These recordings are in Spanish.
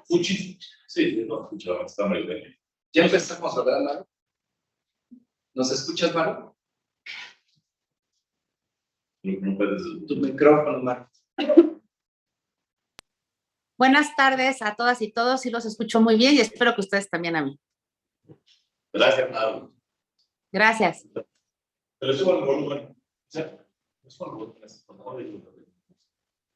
Muchísimo. Sí, no escuchaba, está muy bien. Ya empezamos, ¿verdad, Maru? ¿Nos escuchas, Maru? No puedes. Tu micrófono, Maru. Buenas tardes a todas y todos, sí los escucho muy bien y espero que ustedes también a mí. Gracias, Maru. Gracias. Pero subo el volumen.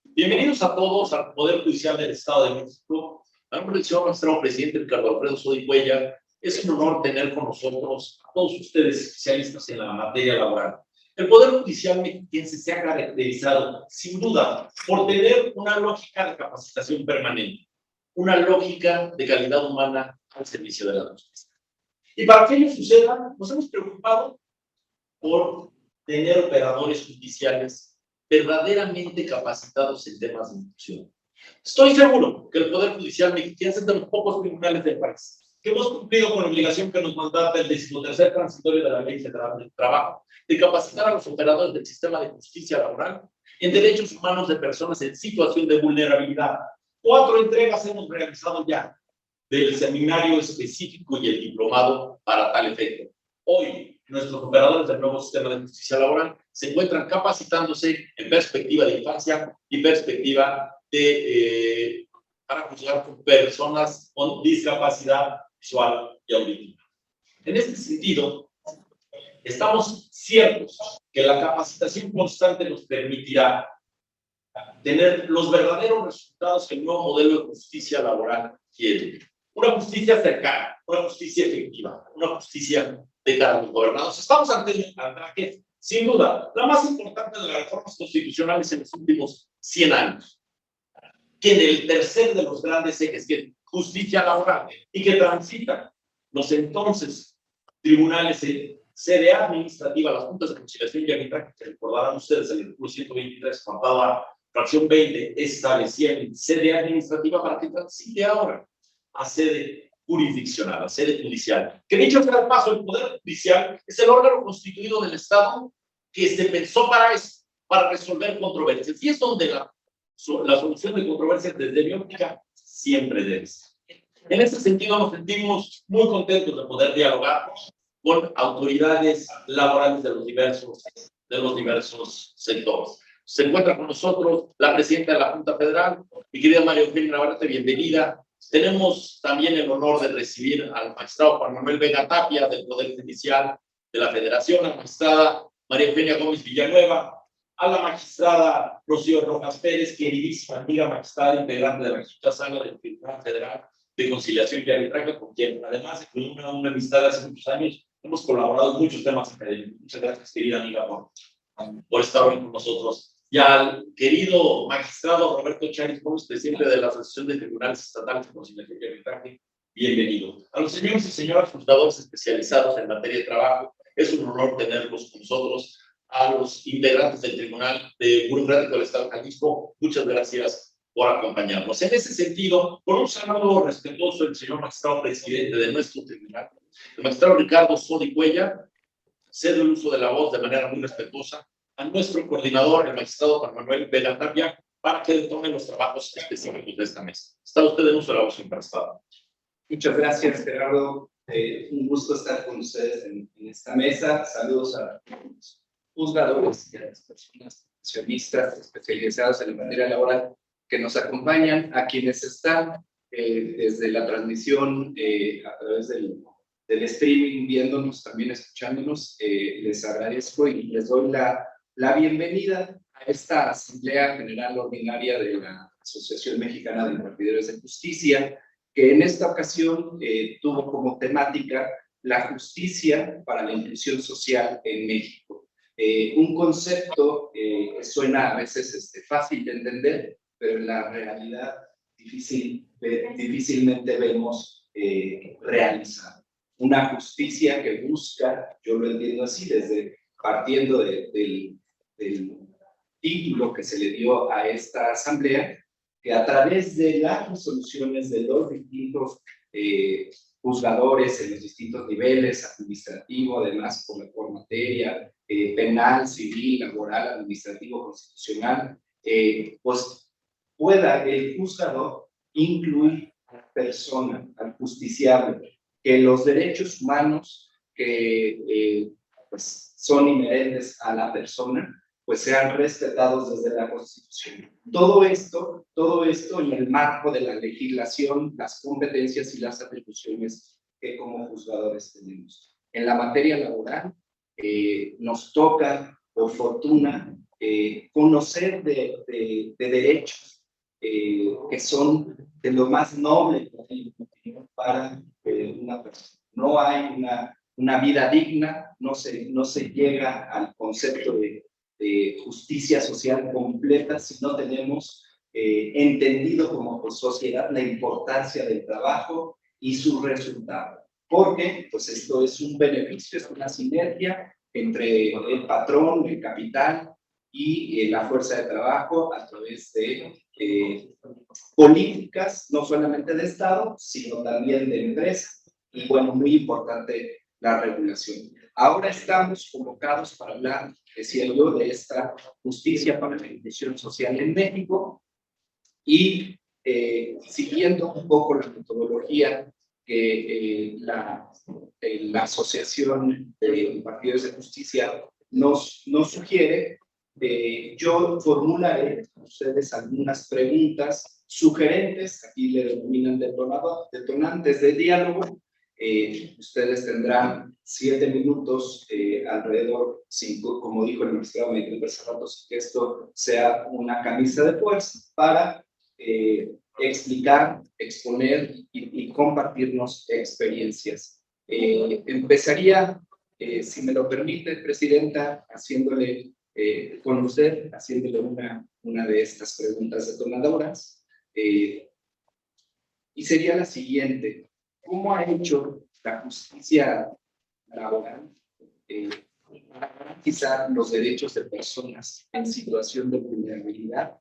Bienvenidos a todos al Poder Judicial del Estado de México. A nombre del señor nuestro presidente Ricardo Alfredo Sodi Cuellar, es un honor tener con nosotros a todos ustedes especialistas en la materia laboral. El Poder Judicial mexiquense se ha caracterizado, sin duda, por tener una lógica de capacitación permanente, una lógica de calidad humana al servicio de la justicia. Y para que ello suceda, nos hemos preocupado por tener operadores judiciales verdaderamente capacitados en temas de inclusión. Estoy seguro que el Poder Judicial mexicano es de los pocos tribunales del país que hemos cumplido con la obligación que nos mandata el 13º transitorio de la Ley Federal del Trabajo de capacitar a los operadores del sistema de justicia laboral en derechos humanos de personas en situación de vulnerabilidad. 4 entregas hemos realizado ya del seminario específico y el diplomado para tal efecto. Hoy, nuestros operadores del nuevo sistema de justicia laboral se encuentran capacitándose en perspectiva de infancia y perspectiva de para juzgar con personas con discapacidad visual y auditiva. En este sentido, estamos ciertos que la capacitación constante nos permitirá tener los verdaderos resultados que el nuevo modelo de justicia laboral quiere. Una justicia cercana, una justicia efectiva, una justicia de cara a los gobernados. Estamos ante un ataque, sin duda, la más importante de las reformas constitucionales en los últimos 100 años, que en el tercer de los grandes ejes, que es justicia laboral, y que transita los entonces tribunales en sede administrativa, las juntas de conciliación y arbitraje, que recordarán ustedes el artículo 123, apartado A, fracción 20, establecía en sede administrativa para que transite ahora a sede jurisdiccional, a sede judicial. Que dicho sea el paso, el Poder Judicial es el órgano constituido del Estado que se pensó para eso, para resolver controversias. Y es donde la solución de controversias desde mi óptica siempre debe ser. En ese sentido, nos sentimos muy contentos de poder dialogar con autoridades laborales de los diversos sectores. Se encuentra con nosotros la presidenta de la Junta Federal, mi querida María Eugenia Navarrete, bienvenida. Tenemos también el honor de recibir al magistrado Juan Manuel Vega Tapia del Poder Judicial de la Federación, a la magistrada María Eugenia Gómez Villanueva, a la magistrada Rocío Rojas Pérez, queridísima amiga magistrada integrante de la quinta sala del Tribunal Federal de Conciliación y Arbitraje, con quien además de una amistad de hace muchos años, hemos colaborado en muchos temas académicos. Muchas gracias, querida amiga, por estar hoy con nosotros. Y al querido magistrado Roberto Chávez Gómez, presidente de la Asociación de Tribunales Estatales de Conciliación y Arbitraje, bienvenido. A los señores y señoras juzgadores especializados en materia de trabajo, es un honor tenerlos con nosotros. A los integrantes del Tribunal Burocrático del Estado de Jalisco, muchas gracias por acompañarnos. En ese sentido, con un saludo respetuoso del señor magistrado presidente de nuestro tribunal, el magistrado Ricardo Sodi Cuellar, cedo el uso de la voz de manera muy respetuosa a nuestro coordinador, el magistrado Juan Manuel Vega Tapia, para que tome los trabajos específicos de esta mesa. Está usted en uso de la voz emprestada. Muchas gracias, Gerardo. Un gusto estar con ustedes en esta mesa. Saludos a los juzgadores y a las personas profesionistas especializadas en la materia laboral que nos acompañan, a quienes están desde la transmisión a través del streaming, viéndonos, también escuchándonos. Les agradezco y les doy la bienvenida a esta Asamblea General Ordinaria de la Asociación Mexicana de Repartidores de Justicia, que en esta ocasión tuvo como temática la justicia para la inclusión social en México. Un concepto que suena a veces fácil de entender, pero en la realidad difícilmente vemos realizado. Una justicia que busca, yo lo entiendo así, partiendo del título que se le dio a esta asamblea, que a través de las resoluciones de los distintos juzgadores en los distintos niveles, administrativo, además por materia, penal, civil, laboral, administrativo, constitucional, pues pueda el juzgador incluir a la persona, al justiciable, que los derechos humanos que pues son inherentes a la persona, pues sean respetados desde la Constitución. Todo esto en el marco de la legislación, las competencias y las atribuciones que como juzgadores tenemos. En la materia laboral, nos toca, por fortuna, conocer de derechos que son de lo más noble para una persona. No hay una vida digna, no se llega al concepto de justicia social completa si no tenemos entendido como sociedad la importancia del trabajo y su resultado. Porque pues esto es un beneficio, es una sinergia entre el patrón, el capital y la fuerza de trabajo a través de políticas, no solamente de Estado, sino también de empresa. Y bueno, muy importante la regulación. Ahora estamos convocados para hablar, decía yo, de esta justicia para la inclusión social en México y siguiendo un poco la metodología que la Asociación de Partidos de Justicia nos sugiere, yo formularé a ustedes algunas preguntas sugerentes, aquí le denominan detonantes de diálogo. Ustedes tendrán 7 minutos, alrededor 5, como dijo el magistrado Miguel Becerratos, que esto sea una camisa de fuerza para explicar, exponer y compartirnos experiencias. Empezaría, si me lo permite, Presidenta, haciéndole con usted, haciéndole una de estas preguntas detonadoras. Y sería la siguiente. ¿Cómo ha hecho la justicia laboral para garantizar los derechos de personas en situación de vulnerabilidad?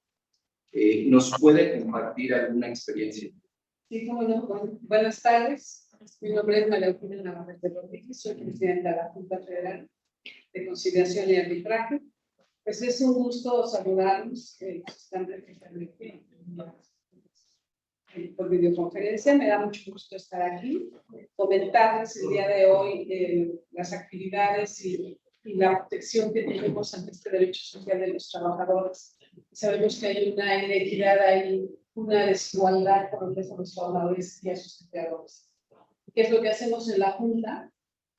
¿Nos puede compartir alguna experiencia? Sí, cómo no. Buenas tardes. Mi nombre es María Eugenia Navarrete Rodríguez, soy presidenta de la Junta Federal de Conciliación y Arbitraje. Pues es un gusto saludarlos, que están perfectamente por videoconferencia. Me da mucho gusto estar aquí, comentarles el día de hoy las actividades y la protección que tenemos ante este derecho social de los trabajadores. Sabemos que hay una inequidad, hay una desigualdad por lo que son los trabajadores y a sus empleadores. ¿Qué es lo que hacemos en la Junta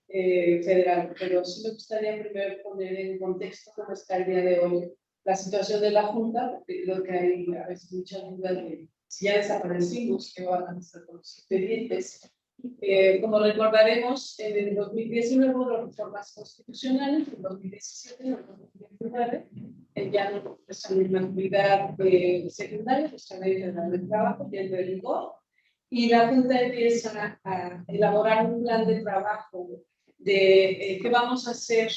Federal? Pero sí me gustaría primero poner en contexto cómo está el día de hoy la situación de la Junta, porque creo que hay a veces muchas dudas de si ya desaparecimos, qué van a hacer con los expedientes. Como recordaremos, en el 2019 hubo reformas constitucionales, en el 2017 y en el 2019 ya no es una actividad secundaria, nuestra ley federal del trabajo, ya en rigor, y la Junta empieza a elaborar un plan de trabajo de qué vamos a hacer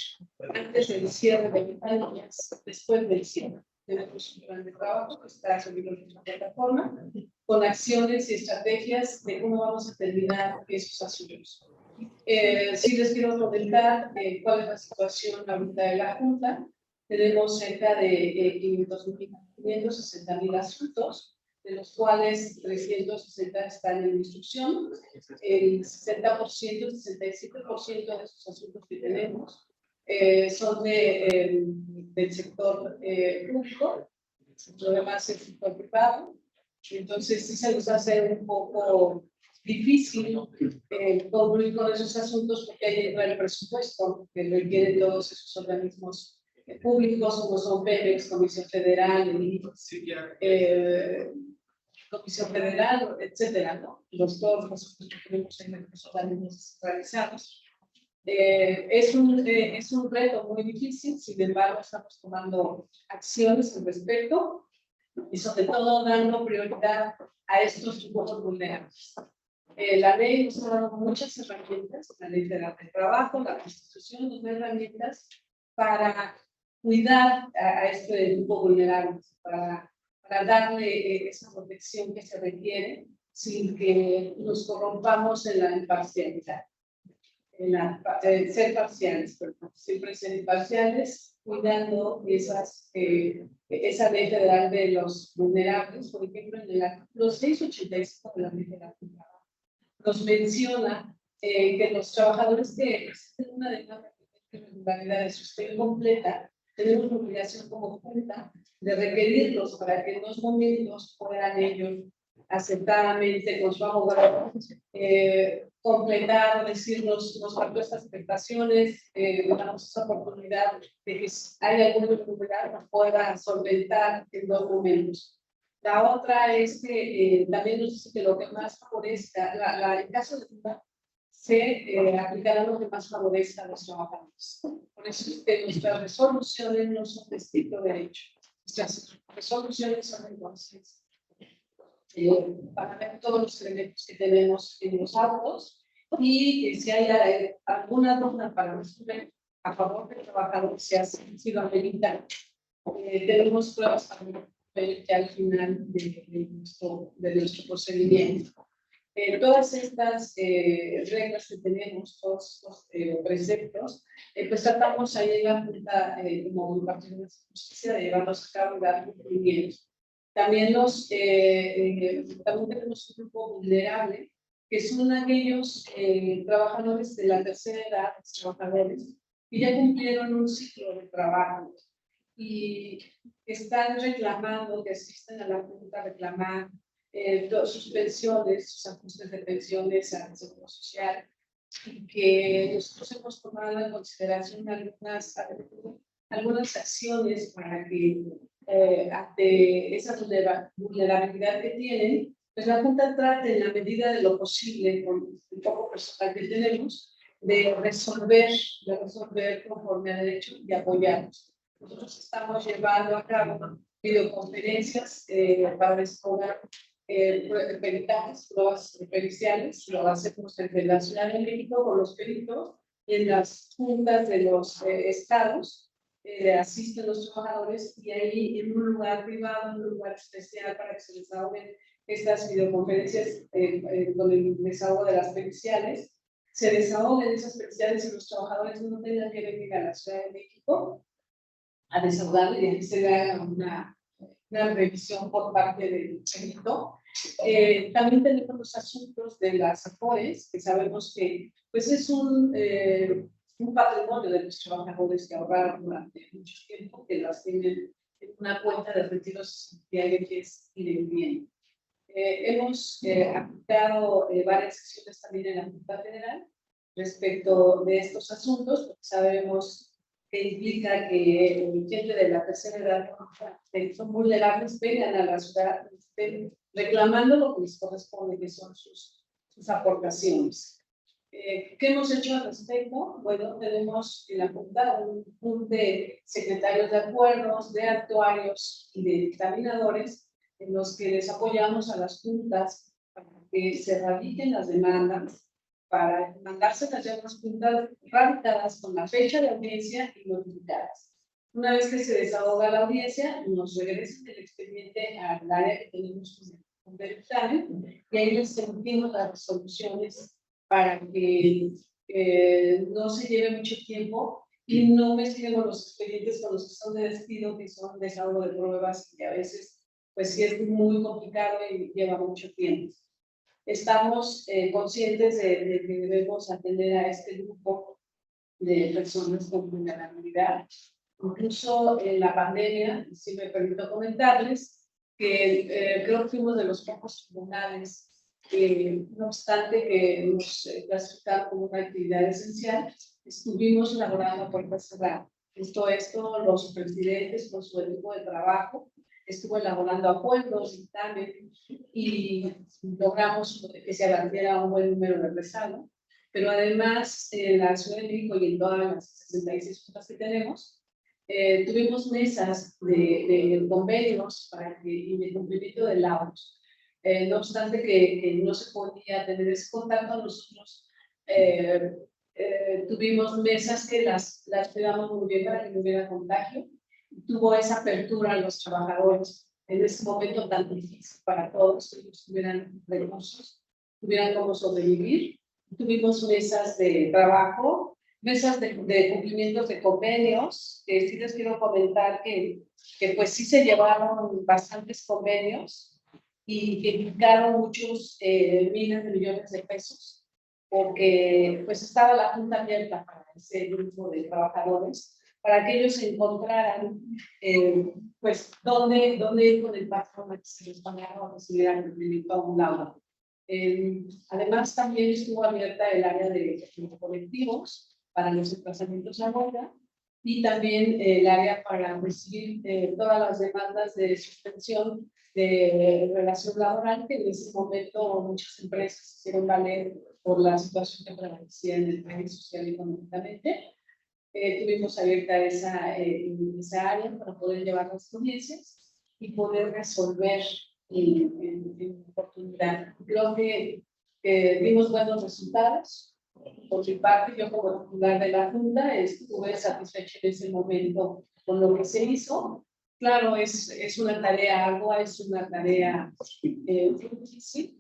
antes del cierre de ventanillas, después del cierre. Tenemos un plan de trabajo que está subido en nuestra plataforma con acciones y estrategias de cómo vamos a terminar esos asuntos. Sí les quiero comentar cuál es la situación ahorita de la Junta. Tenemos cerca de 560,000 asuntos, de los cuales 360 están en instrucción. El 60%, 67% de esos asuntos que tenemos son del sector público, lo demás es el sector privado. Entonces sí se nos hace un poco difícil concluir con esos asuntos porque ahí entra el presupuesto que requieren todos esos organismos públicos como son Pemex, Comisión Federal, Comisión Federal, etcétera, ¿no? Todos los asuntos que tenemos en los organismos realizados. Es un reto muy difícil, sin embargo estamos tomando acciones al respecto y sobre todo dando prioridad a estos grupos vulnerables. La ley nos ha dado muchas herramientas, la ley federal del trabajo, la Constitución nos da herramientas para cuidar a este grupo vulnerable, para darle esa protección que se requiere sin que nos corrompamos en la imparcialidad. Ser parciales, siempre ser imparciales cuidando esa ley federal de los vulnerables. Por ejemplo, en el artículo 685 de la ley federal del trabajo nos menciona que los trabajadores que existen una demanda de irregularidad de sustento completa, tenemos la obligación como junta de requerirlos para que en los momentos puedan ellos acertadamente con su abogado completar, decirnos nos faltó estas expectaciones, damos esa oportunidad de que si hay algún irregularidad nos pueda solventar en 2 momentos. La otra es que también nos dice que lo que más favorezca, en caso de duda, se aplicará lo que más favorezca a los trabajadores. Por eso es que nuestras resoluciones no son de estricto derecho. Nuestras resoluciones son de consenso. Para ver todos los elementos que tenemos en los autos y si hay alguna norma para resolver a favor del trabajador, si ha sido americano. Tenemos pruebas para ver que al final de nuestro procedimiento. Todas estas reglas que tenemos, todos estos preceptos, pues tratamos ahí en la Junta como Partido de Justicia de llevarlos a cabo y dar cumplimiento. También también tenemos un grupo vulnerable, que son aquellos trabajadores de la tercera edad, trabajadores, que ya cumplieron un ciclo de trabajo y están reclamando, que asisten a la Junta a reclamar sus pensiones, sus ajustes de pensiones al Seguro Social, y que nosotros hemos tomado en consideración algunas acciones para que ante esa vulnerabilidad que tienen, pues la Junta trate en la medida de lo posible, con el poco personal que tenemos, de resolver conforme a derecho y apoyarnos. Nosotros estamos llevando a cabo videoconferencias para descubrir peritajes, pruebas periciales, lo hacemos en la Ciudad de México con los peritos, en las juntas de los estados, asisten los trabajadores y ahí en un lugar privado, un lugar especial para que se les desahoguen estas videoconferencias con el desahogo de las periciales, se desahoguen esas periciales y los trabajadores no tengan que venir a la Ciudad de México a desahogar y se le haga una revisión por parte del perito. También tenemos los asuntos de las AFORES, que sabemos que pues es un patrimonio de los trabajadores que ahorraron durante mucho tiempo, que las tienen en una cuenta de retiros diarios que es independiente. Hemos aplicado varias sesiones también en la Junta Federal respecto de estos asuntos, porque sabemos que implica que gente de la tercera edad que son vulnerables vengan a la ciudad reclamando lo que les corresponde, que son sus aportaciones. ¿Qué hemos hecho al respecto? Bueno, tenemos en la Junta un pool de secretarios de acuerdos, de actuarios y de dictaminadores en los que les apoyamos a las juntas para que se radiquen las demandas, para mandárselas ya a las juntas radicadas con la fecha de audiencia y notificadas. Una vez que se desahoga la audiencia, nos regresan el expediente al área que tenemos con el dictamen y ahí les emitimos las resoluciones para que no se lleve mucho tiempo y no mezclemos los expedientes con los que son de despido, que son desahogo de pruebas y que a veces pues sí es muy complicado y lleva mucho tiempo. Estamos conscientes de que debemos atender a este grupo de personas con vulnerabilidad. Incluso en la pandemia, si me permito comentarles, que creo que fuimos de los pocos tribunales no obstante que nos clasificaron como una actividad esencial, estuvimos elaborando puertas cerradas. Los presidentes con su equipo de trabajo estuvo elaborando acuerdos, dictamen y logramos que se garantiera un buen número de rezago. Pero además, en la Ciudad de México y en todas las 66 juntas que tenemos, tuvimos mesas de convenios y de cumplimiento de laudos. No obstante que no se podía tener ese contacto, nosotros tuvimos mesas que las cuidamos muy bien para que no hubiera contagio. Tuvo esa apertura a los trabajadores en ese momento tan difícil para todos, que ellos tuvieran recursos, tuvieran cómo sobrevivir. Tuvimos mesas de trabajo mesas de cumplimientos de convenios, que sí les quiero comentar que pues sí se llevaron bastantes convenios y que implicaron muchos miles de millones de pesos, porque pues estaba la junta abierta para ese grupo de trabajadores, para que ellos encontraran pues dónde ir con el patrón a que se les pagara o recibieran cumplimiento a un laudo. Además, también estuvo abierta el área de colectivos para los desplazamientos a huelga y también el área para recibir todas las demandas de suspensión de relación laboral que en ese momento muchas empresas hicieron valer por la situación que prevalecía en el país social y económicamente. Tuvimos abierta esa área para poder llevar las audiencias y poder resolver en oportunidad. Creo que vimos buenos resultados. Por mi parte, yo como titular de la Junta estuve satisfecha en ese momento con lo que se hizo. Claro, es una tarea ardua, es una tarea difícil,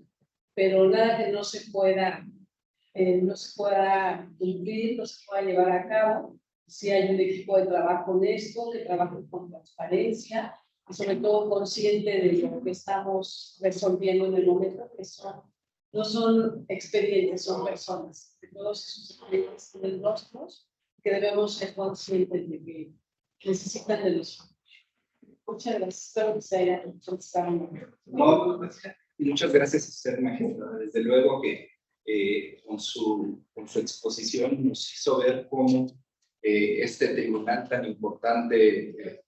pero nada que no se pueda cumplir, no se pueda llevar a cabo. Si hay un equipo de trabajo honesto, que trabaje con transparencia, y sobre todo consciente de lo que estamos resolviendo en el momento, que no son expedientes, son personas. De todos esos expedientes tienen rostros que debemos ser conscientes de que necesitan de nosotros. Muchas gracias. Espero que se haya contestado. No, muchas gracias a usted, magistrada. Desde luego que con su exposición nos hizo ver cómo este tribunal tan importante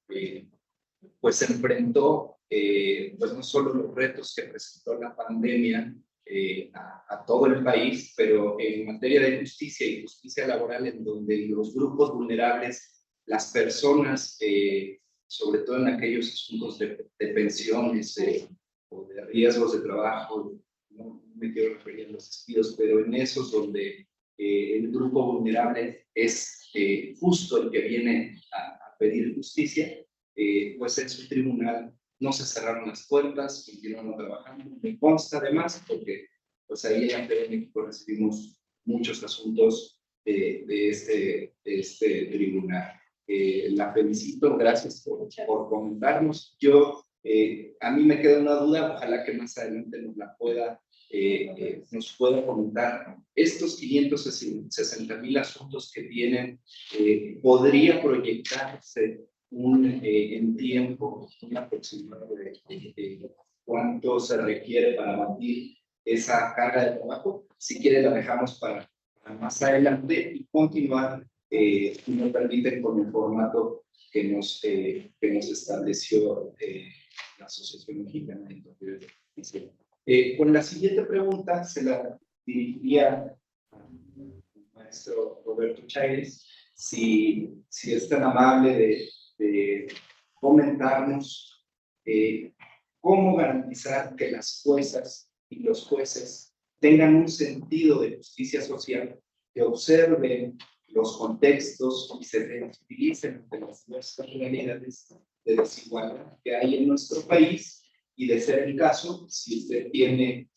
pues enfrentó pues no solo los retos que presentó la pandemia a todo el país, pero en materia de justicia y justicia laboral, en donde los grupos vulnerables, las personas, sobre todo en aquellos asuntos de pensiones o de riesgos de trabajo, no me quiero referir a los despidos, pero en esos donde el grupo vulnerable es justo el que viene a pedir justicia, pues en su tribunal no se cerraron las puertas, continuaron trabajando. Me consta además, porque pues ahí en México recibimos muchos asuntos de este tribunal. La felicito, gracias por comentarnos. A mí me queda una duda, ojalá que más adelante nos pueda comentar. Estos 560,000 asuntos que tienen, ¿podría proyectarse en tiempo un aproximado de cuánto se requiere para batir esa carga de trabajo? Si quiere la dejamos para más adelante y continuar, si nos permiten, con el formato que nos estableció la Asociación Mexicana de Justicia. Con la siguiente pregunta se la dirigiría al maestro Roberto Chaires, si es tan amable de comentarnos cómo garantizar que las juezas y los jueces tengan un sentido de justicia social, que observen los contextos y se sensibilicen ante las diversas realidades de desigualdad que hay en nuestro país, y de ser el caso, si usted tiene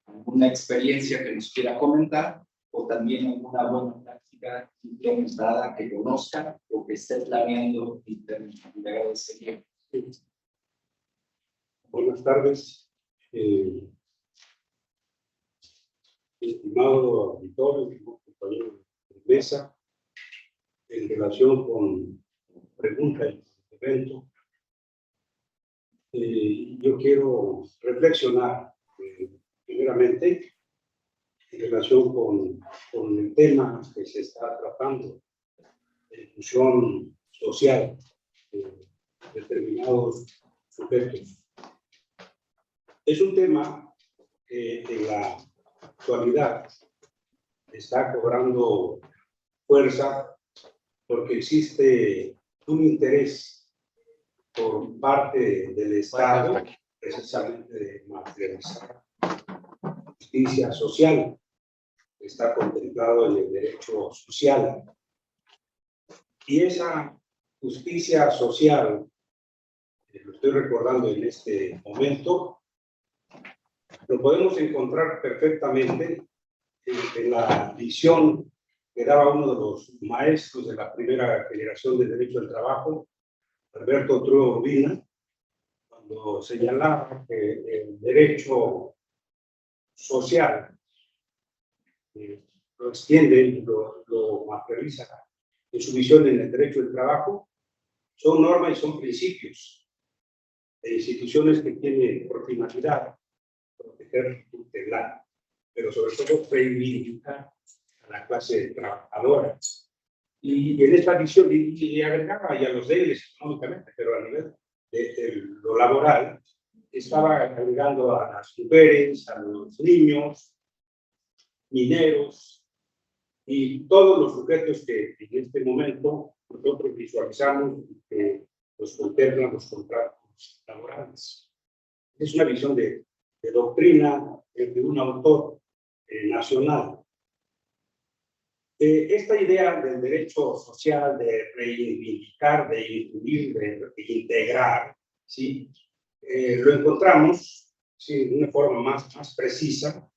alguna experiencia que nos quiera comentar o también alguna buena práctica implementada que conozca o que esté planeando implementar. Buenas tardes, estimado auditorio, compañero de mesa. En relación con pregunta y evento, yo quiero reflexionar primeramente en relación con el tema que se está tratando de inclusión social de determinados sujetos. Es un tema que en la actualidad está cobrando fuerza porque existe un interés por parte del Estado, precisamente de materializar justicia social, que está contemplado en el derecho social. Y esa justicia social, lo estoy recordando en este momento, lo podemos encontrar perfectamente en la visión que daba uno de los maestros de la primera generación de Derecho del Trabajo, Alberto Trueba Urbina, cuando señalaba que el derecho social lo extiende, lo materializa en su visión en el derecho del trabajo, son normas y son principios de instituciones que tienen por finalidad proteger, integrar, pero sobre todo reivindicar a la clase trabajadora. Y en esta visión, y agregaba ya los débiles económicamente, pero a nivel de lo laboral, estaba agregando a las mujeres, a los niños, mineros, y todos los sujetos que en este momento nosotros visualizamos que los contemplan los contratos laborales. Es una visión de doctrina de un autor nacional. Esta idea del derecho social, de reivindicar, de incluir, de integrar, ¿sí? Lo encontramos, ¿sí?, de una forma más precisa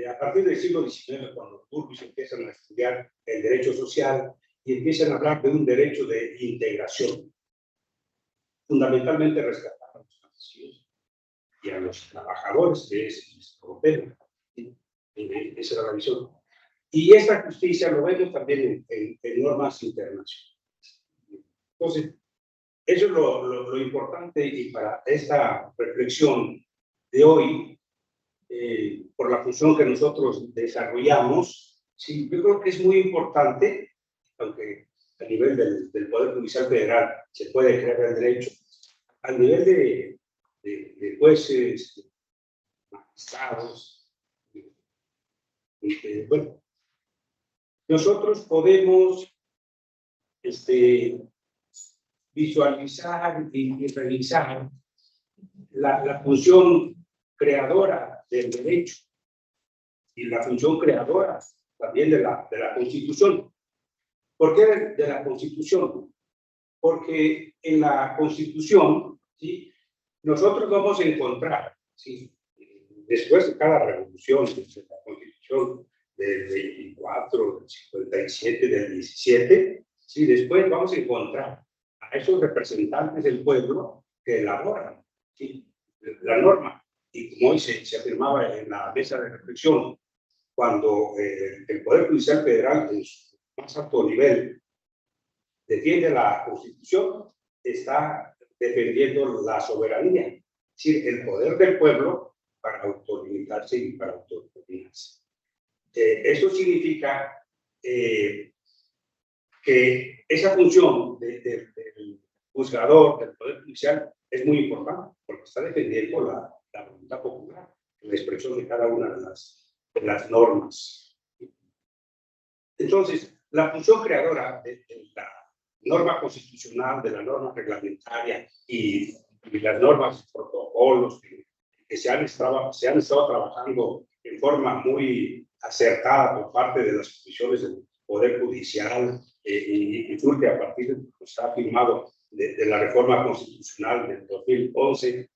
a partir del siglo XIX, cuando los turcos empiezan a estudiar el derecho social y empiezan a hablar de un derecho de integración, fundamentalmente rescatar a los campesinos y a los trabajadores, que es nuestro tema. Esa era la visión. Y esta justicia lo vemos también en normas internacionales. Entonces, eso es lo importante, y para esta reflexión de hoy, por la función que nosotros desarrollamos, sí, yo creo que es muy importante, aunque a nivel del Poder Judicial Federal se puede crear el derecho, al nivel de jueces, magistrados, bueno, nosotros podemos visualizar y revisar la función creadora del derecho y la función creadora también de la Constitución. ¿Por qué de la Constitución? Porque en la Constitución, ¿sí?, nosotros vamos a encontrar, ¿sí?, después de cada revolución, desde la Constitución del 24, del 57, del 17, ¿sí?, después vamos a encontrar a esos representantes del pueblo que elaboran, ¿sí?, la norma. Y como hoy se afirmaba en la mesa de reflexión, cuando el Poder Judicial Federal en su más alto nivel defiende la Constitución, está defendiendo la soberanía, es decir, el poder del pueblo para autolimitarse y para autodeterminarse. Eso significa que esa función del juzgador, del Poder Judicial, es muy importante, porque está defendiendo la voluntad popular, la expresión de cada una de las normas. Entonces, la función creadora de la norma constitucional, de la norma reglamentaria y las normas, protocolos que se han estado trabajando en forma muy acertada por parte de las comisiones del Poder Judicial, y surge a partir de lo que está firmado de la reforma constitucional del 2011,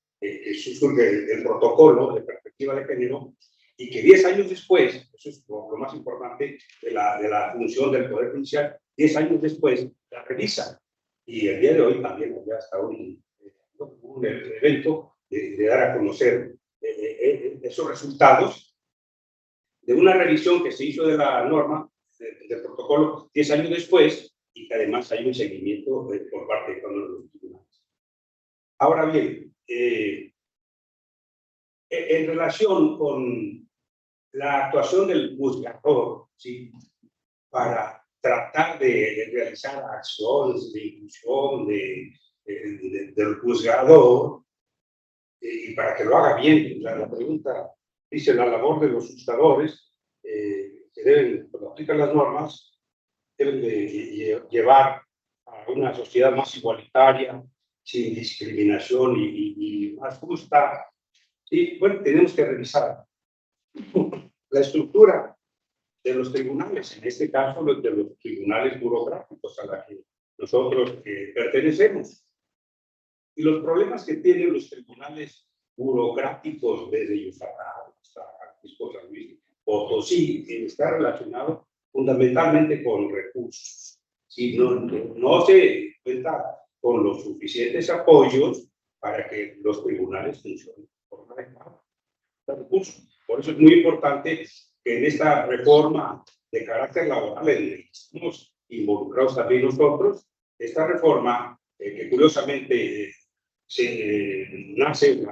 surge el protocolo de perspectiva de género, y que 10 años después, eso es lo más importante de la función del Poder Judicial, 10 años después la revisa. Y el día de hoy también había hasta un evento de dar a conocer esos resultados de una revisión que se hizo de la norma, del protocolo, 10 años después, y que además hay un seguimiento por parte de cada uno de los tribunales. Ahora bien, en relación con la actuación del juzgador, ¿sí?, para tratar de realizar acciones de inclusión del juzgador, y para que lo haga bien, la pregunta dice: la labor de los juzgadores, que deben, cuando aplican las normas, deben de llevar a una sociedad más igualitaria, sin discriminación y más justa. Y bueno, tenemos que revisar la estructura de los tribunales, en este caso de los tribunales burocráticos a la que nosotros pertenecemos. Y los problemas que tienen los tribunales burocráticos desde Yucatán hasta San Luis Potosí está relacionado fundamentalmente con recursos. Si no se cuenta con los suficientes apoyos para que los tribunales funcionen de forma adecuada. Recursos. Por eso es muy importante que en esta reforma de carácter laboral en la que estamos involucrados también nosotros, esta reforma que curiosamente nace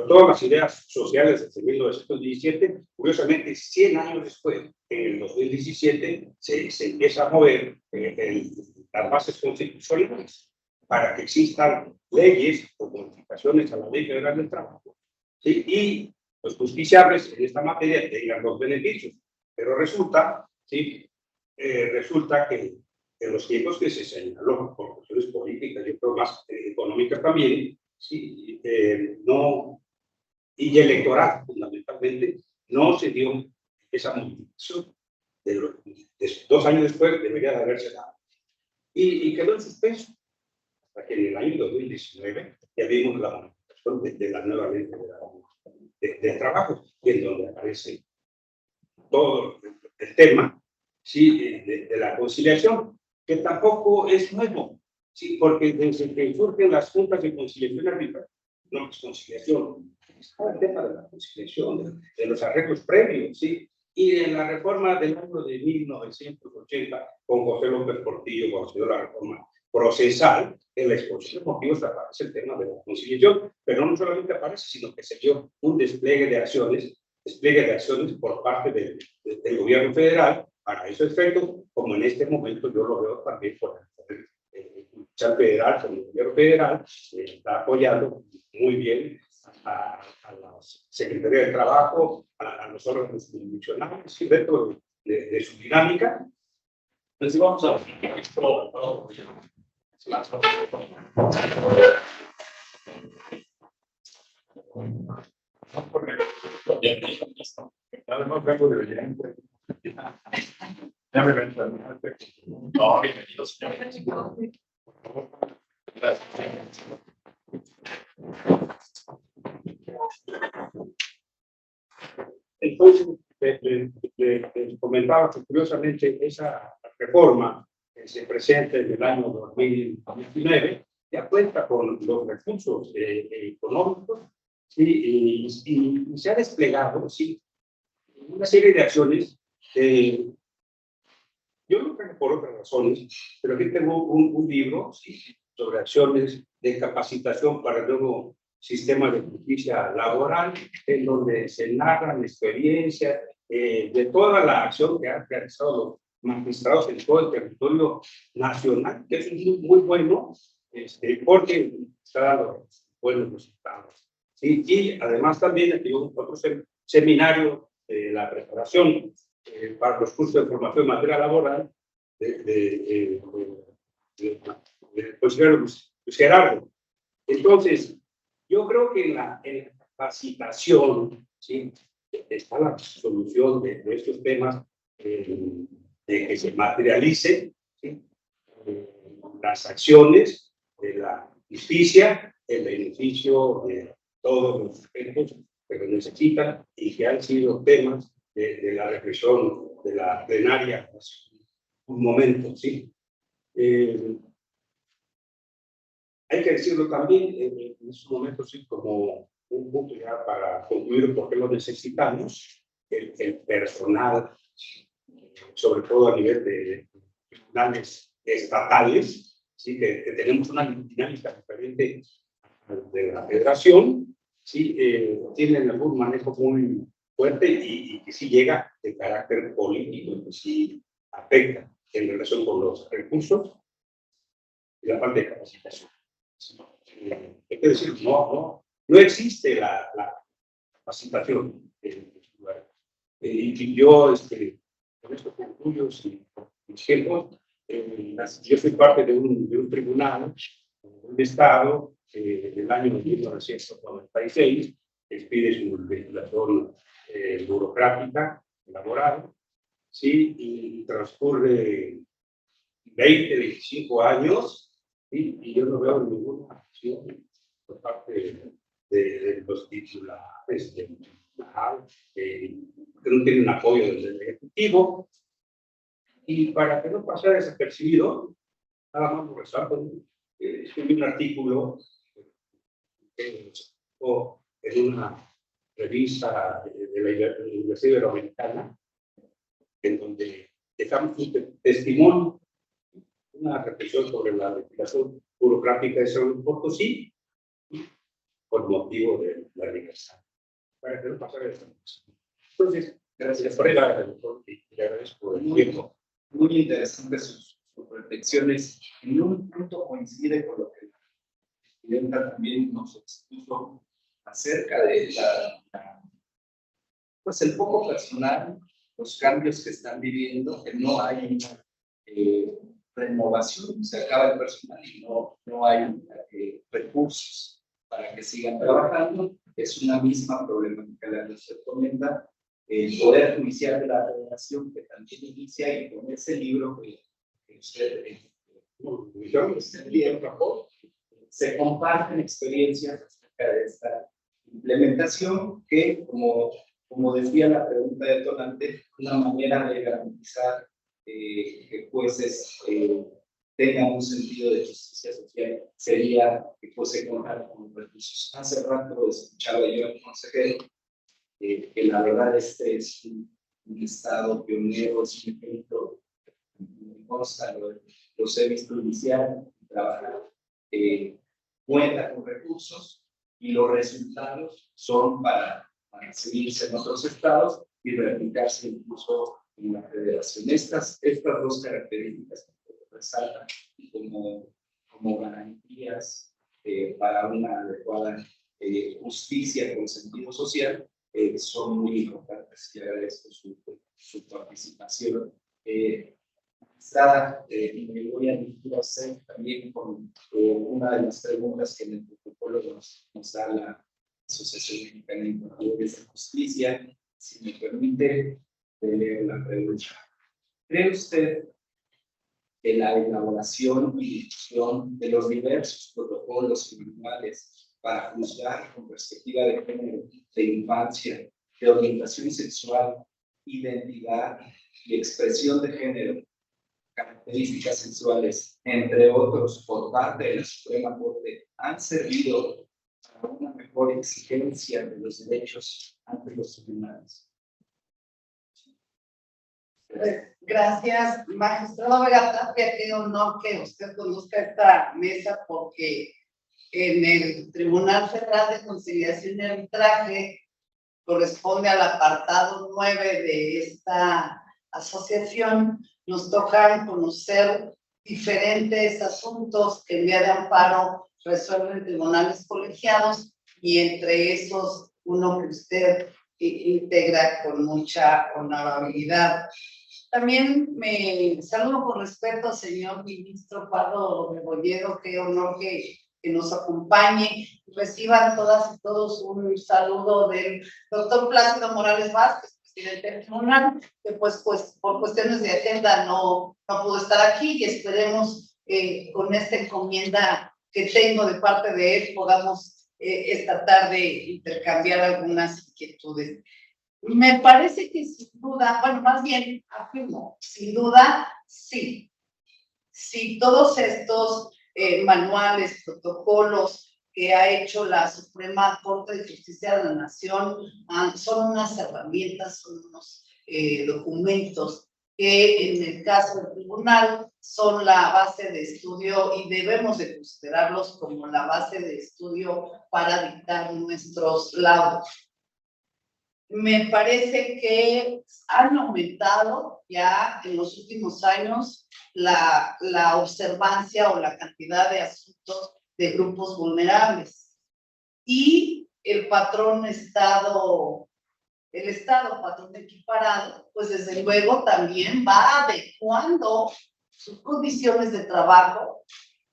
todas las ideas sociales desde 1917, curiosamente 100 años después, en el 2017, se empieza a mover las bases constitucionales para que existan leyes o modificaciones a la Ley Federal del Trabajo, ¿sí? Y los justiciables en esta materia tengan los beneficios. Pero resulta, ¿sí? Resulta que en los tiempos que se señaló por cuestiones políticas y otras más económicas también, sí, no, y electoral fundamentalmente, no se dio esa modificación. De 2 años después debería de haberse dado. Y quedó en suspenso, hasta que en el año 2019 ya vimos la modificación de la nueva ley de trabajo, en donde aparece todo el tema, ¿sí? de la conciliación, que tampoco es nuevo, ¿sí? Porque desde que surgen las juntas de conciliación arbitral, no es conciliación, está el tema de la conciliación, de los arreglos previos, ¿sí? Y en la reforma del año de 1980, con José López Portillo, cuando se dio la reforma procesal, en la exposición de motivos aparece el tema de la conciliación, pero no solamente aparece, sino que se dio un despliegue de acciones por parte del gobierno federal para ese efecto, como en este momento yo lo veo también por el Judicial Federal, como el gobierno federal está apoyando muy bien a la Secretaría del Trabajo, a los órganos jurisdiccionales, y dentro de su dinámica. Entonces vamos a Además, vengo de oyente. Ya me ven. No, bienvenido, señor. Gracias. Entonces, les comentaba que curiosamente esa reforma que se presenta en el año 2019 ya cuenta con los recursos económicos, ¿sí? Y se ha desplegado, ¿sí? Una serie de acciones. Yo lo creo por otras razones, pero aquí tengo un libro, ¿sí? Sobre acciones de capacitación para el nuevo sistema de justicia laboral, en donde se narran experiencias de toda la acción que han realizado los magistrados en todo el territorio nacional, que es muy bueno, porque está dando buenos resultados. ¿Sí? Y además también hay otro seminario de la preparación para los cursos de formación en materia laboral del consejero Luis Gerardo. Entonces, yo creo que en la capacitación, ¿sí? Está la solución de estos temas, de que se materialicen, ¿sí? Las acciones de la justicia en beneficio de todos los sujetos que lo necesitan y que han sido temas de la reflexión de la plenaria hace un momento, ¿sí? Hay que decirlo también en estos momentos, sí, como un punto ya para concluir por qué lo necesitamos, el personal, sobre todo a nivel de tribunales estatales, ¿sí? Que tenemos una dinámica diferente de la federación, ¿sí? Tienen algún manejo muy fuerte y que sí llega de carácter político, que sí afecta en relación con los recursos y la parte de capacitación. Hay que decir, no existe la capacitación en los lugares. Y yo, con estos orgullos y ejemplos, yo soy parte de un tribunal, un estado, del año 1996, expide su legislación burocrática, laboral, ¿sí? Y transcurre 25 años, ¿sí? Y yo no veo ninguna acción por parte de los titulares del tribunal, que no tienen apoyo del Ejecutivo, Y para que no pasara desapercibido, nada más lo resalto, escribí un artículo o en una revista de la Universidad Iberoamericana, en donde dejamos un testimonio, una reflexión sobre la legislación burocrática de San Luis Potosí, por motivo de la aniversario, para que no pasara desapercibido. Entonces, Gracias. por le agradezco por el tiempo. Muy interesantes sus reflexiones. En un punto coincide con lo que la presidenta también nos expuso acerca de pues el poco personal, los cambios que están viviendo, que no hay renovación, se acaba el personal y no hay recursos para que sigan trabajando. Es una misma problemática la que usted comenta. El Poder Judicial de la Federación, que también inicia, y con ese libro que usted se comparten experiencias acerca de esta implementación que, como decía la pregunta detonante, una manera de garantizar que jueces tengan un sentido de justicia social sería que fuese contar con recursos. Hace rato escuchaba yo al consejero que la verdad este es un estado pionero, es un ejemplo, me consta, los he visto iniciar, trabajar, cuenta con recursos y los resultados son para seguirse en otros estados y replicarse incluso en la federación. Estas dos características que resaltan como garantías para una adecuada justicia con sentido social son muy importantes y agradezco su participación. Me voy a dirigir a usted también con una de las preguntas que en el protocolo nos da la Asociación Mexicana de Importadores de Justicia. Si me permite leer la pregunta. ¿Cree usted que la elaboración y difusión de los diversos protocolos y manuales para juzgar con perspectiva de género, de infancia, de orientación sexual, identidad y expresión de género, características sexuales, entre otros, por parte de la Suprema Corte, han servido para una mejor exigencia de los derechos ante los tribunales? Gracias, magistrado Vega Tapia. Qué honor que usted conozca esta mesa, porque en el Tribunal Federal de Conciliación y Arbitraje corresponde al apartado 9 de esta asociación. Nos toca conocer diferentes asuntos que en vía de amparo resuelven tribunales colegiados, y entre esos uno que usted integra con mucha honorabilidad. También me saludo con respeto al señor ministro Pardo Rebolledo. Qué honor que nos acompañe. Reciban todas y todos un saludo del doctor Plácido Morales Vázquez, presidente del tribunal, que pues por cuestiones de agenda no pudo estar aquí, y esperemos con esta encomienda que tengo de parte de él podamos esta tarde intercambiar algunas inquietudes. Me parece que sin duda, bueno, más bien afirmo, sin duda, sí. Si todos estos manuales, protocolos que ha hecho la Suprema Corte de Justicia de la Nación son unas herramientas, son unos documentos que en el caso del tribunal son la base de estudio, y debemos de considerarlos como la base de estudio para dictar nuestros laudos. Me parece que han aumentado ya en los últimos años la observancia o la cantidad de asuntos de grupos vulnerables, y el patrón Estado, patrón equiparado, pues desde luego también va adecuando sus condiciones de trabajo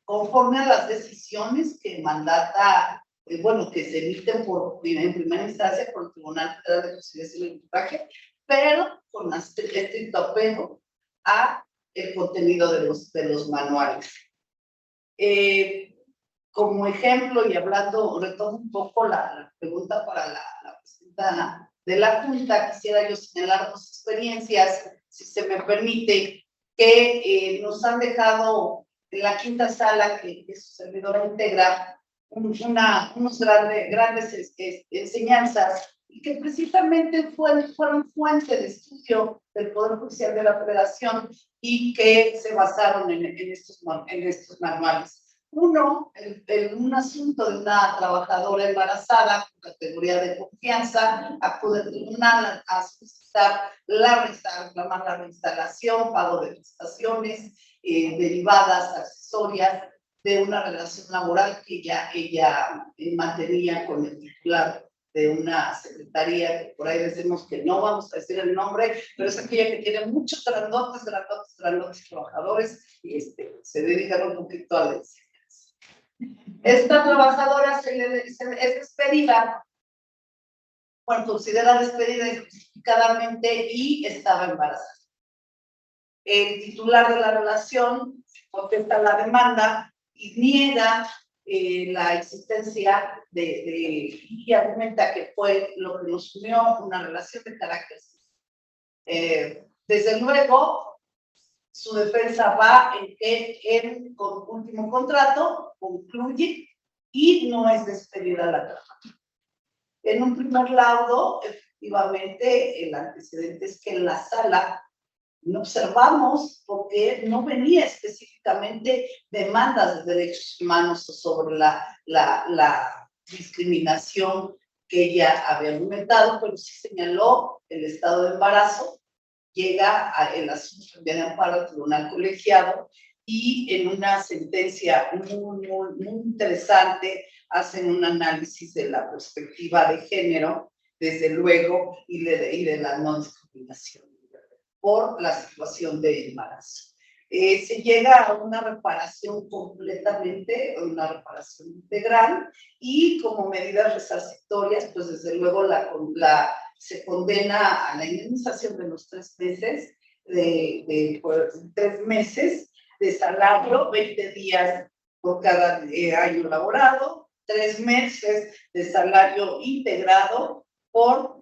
conforme a las decisiones que mandata, que se emiten en primera instancia por el Tribunal Federal de Conciliación y Arbitraje, pero con estricto apego a el contenido de los manuales. Como ejemplo, y hablando, retomo un poco la pregunta para la presidenta de la Junta, quisiera yo señalar dos experiencias, si se me permite. que nos han dejado en la quinta sala que su servidora integra unos grandes enseñanzas y que precisamente fueron fuente de estudio del Poder Judicial de la Federación y que se basaron en estos manuales. Uno, un asunto de una trabajadora embarazada con categoría de confianza, acude al tribunal a solicitar reclamar la reinstalación, pago de prestaciones derivadas, accesorias de una relación laboral que ella mantenía con el titular de una secretaría, que por ahí decimos que no vamos a decir el nombre, pero es aquella que tiene muchos grandotes trabajadores y se dedican un poquito a la enseñanza. Esta trabajadora es despedida, bueno, considera despedida injustificadamente y estaba embarazada. El titular de la relación contesta la demanda y niega la existencia y argumenta que fue lo que nos unió una relación de carácter. Desde luego, su defensa va en que el último contrato concluye y no es despedida la trabajadora. En un primer laudo, efectivamente, el antecedente es que en la sala no observamos porque no venía específicamente demandas de derechos humanos sobre la discriminación que ella había argumentado, pero sí señaló el estado de embarazo. Llega el asunto de amparo al tribunal colegiado y en una sentencia muy interesante hacen un análisis de la perspectiva de género, desde luego, y de la no discriminación por la situación de embarazo. Se llega a una reparación una reparación integral y como medidas resarcitorias, pues desde luego se condena a la indemnización de los 3 meses, por 3 meses de salario, 20 días por cada año laborado, 3 meses de salario integrado por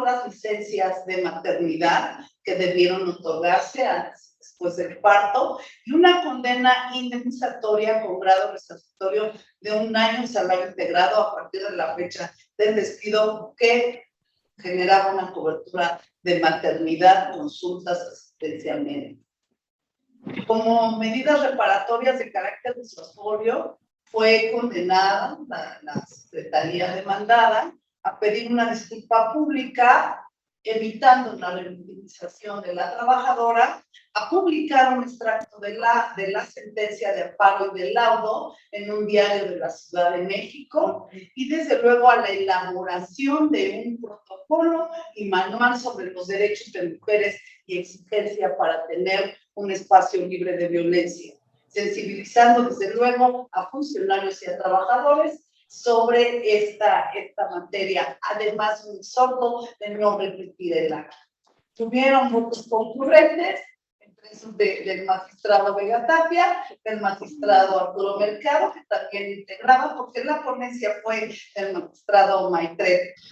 las licencias de maternidad que debieron otorgarse antes, después del parto, y una condena indemnizatoria con grado resarcitorio de 1 año de salario integrado a partir de la fecha del despido, que generaba una cobertura de maternidad, consultas, asistencia médica. Como medidas reparatorias de carácter disuasorio, fue condenada la secretaría demandada a pedir una disculpa pública, evitando la revictimización de la trabajadora, a publicar un extracto de la sentencia de amparo y del laudo en un diario de la Ciudad de México y desde luego a la elaboración de un protocolo y manual sobre los derechos de mujeres y exigencia para tener un espacio libre de violencia, sensibilizando desde luego a funcionarios y a trabajadores sobre esta materia, además un exhorto de no repetir el acto. Tuvieron votos concurrentes, entre esos del magistrado Vega Tapia, del magistrado Arturo Mercado, que también integraba, porque la ponencia fue el magistrado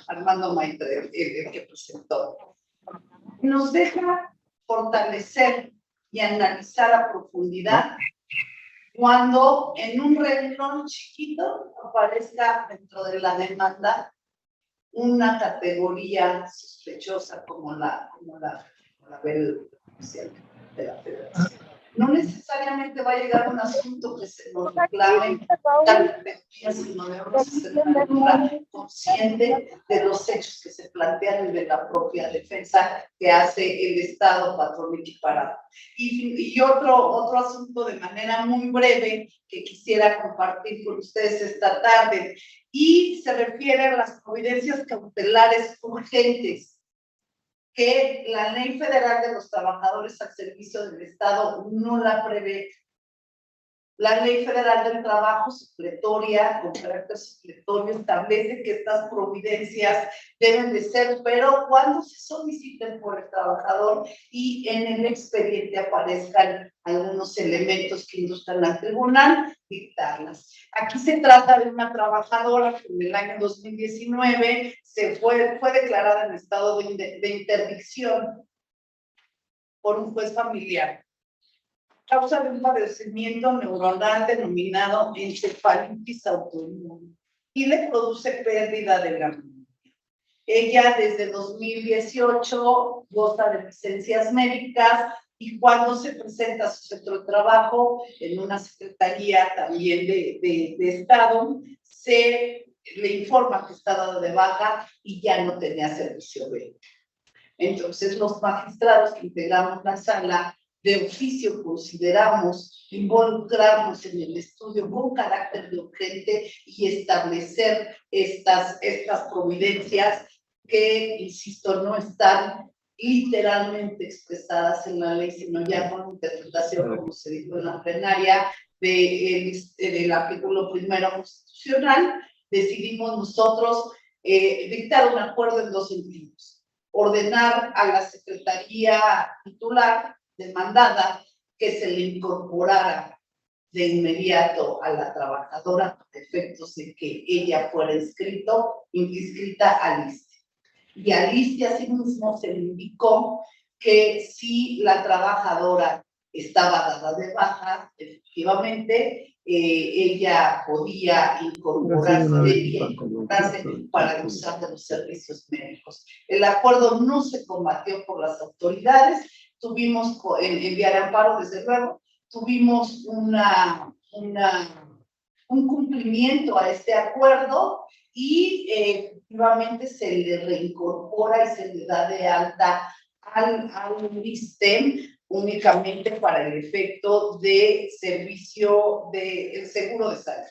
Armando Maitret, el que presentó. Nos deja fortalecer y analizar a profundidad cuando en un renglón chiquito aparezca dentro de la demanda una categoría sospechosa como la ve el oficial de la Federación. No necesariamente va a llegar un asunto que se nos reclame tan repetida, sino debemos ser consciente de los hechos que se plantean y de la propia defensa que hace el Estado patrón equiparado. Y otro asunto de manera muy breve que quisiera compartir con ustedes esta tarde, y se refiere a las providencias cautelares urgentes que la Ley Federal de los Trabajadores al Servicio del Estado no la prevé. La Ley Federal del Trabajo supletoria, con carácter supletorio, establece que estas providencias deben de ser, pero cuando se soliciten por el trabajador y en el expediente aparezcan algunos elementos que induzcan al tribunal, dictarlas. Aquí se trata de una trabajadora que en el año 2019 fue declarada en estado de interdicción por un juez familiar causa de un padecimiento neuronal denominado encefalitis autoinmune y le produce pérdida de la memoria. Ella desde 2018 goza de licencias médicas y cuando se presenta a su centro de trabajo en una secretaría también de Estado, se le informa que está dada de baja y ya no tenía servicio médico. Entonces, los magistrados que integramos la sala de oficio consideramos involucrarnos en el estudio con carácter de urgente y establecer estas providencias que, insisto, no están literalmente expresadas en la ley, sino ya con interpretación, como se dijo en la plenaria, del artículo primero constitucional. Decidimos nosotros dictar un acuerdo en dos sentidos. Ordenar a la secretaría titular demandada que se le incorporara de inmediato a la trabajadora a efectos de que ella fuera inscrita al ISSSTE. Y al ISSSTE asimismo se le indicó que si la trabajadora estaba dada de baja, efectivamente, ella podía incorporarse para gozar de los servicios médicos. El acuerdo no se combatió por las autoridades, tuvimos enviar amparo, desde luego, tuvimos un cumplimiento a este acuerdo y efectivamente se le reincorpora y se le da de alta al ISSSTE únicamente para el efecto de servicio del seguro de salud.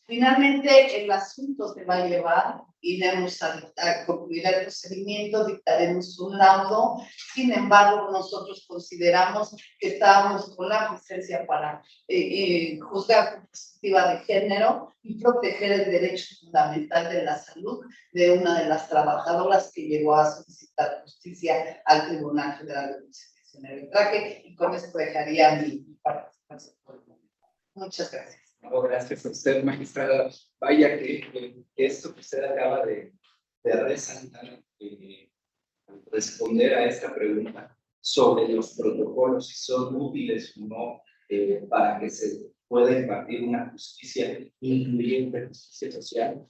Finalmente, el asunto se va a llevar, iremos a concluir el procedimiento, dictaremos un laudo. Sin embargo, nosotros consideramos que estábamos con la licencia para juzgar por perspectiva de género y proteger el derecho fundamental de la salud de una de las trabajadoras que llegó a solicitar justicia al Tribunal Federal de Conciliación y Arbitraje. Y con esto dejaría mi participación por el momento. Muchas gracias. No, gracias a usted, magistrada. Vaya que esto que usted acaba de resaltar, responder a esta pregunta sobre los protocolos, si son útiles o no para que se pueda impartir una justicia incluyente, justicia social,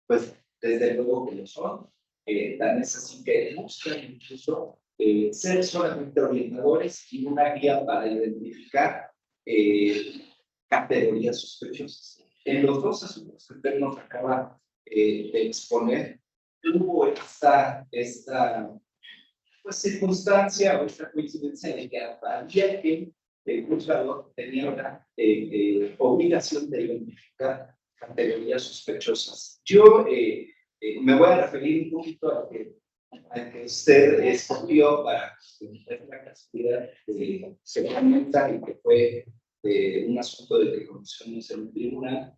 pues desde luego que lo son. Tan es así que buscan incluso ser solamente orientadores y una guía para identificar categorías sospechosas. En los dos asuntos que usted nos acaba de exponer, hubo esta pues, circunstancia o esta coincidencia de que había que el juzgador tenía la obligación de identificar categorías sospechosas. Yo me voy a referir un poquito a que usted escogió para la casualidad que se comenta y que fue un asunto de que conocemos en un tribunal,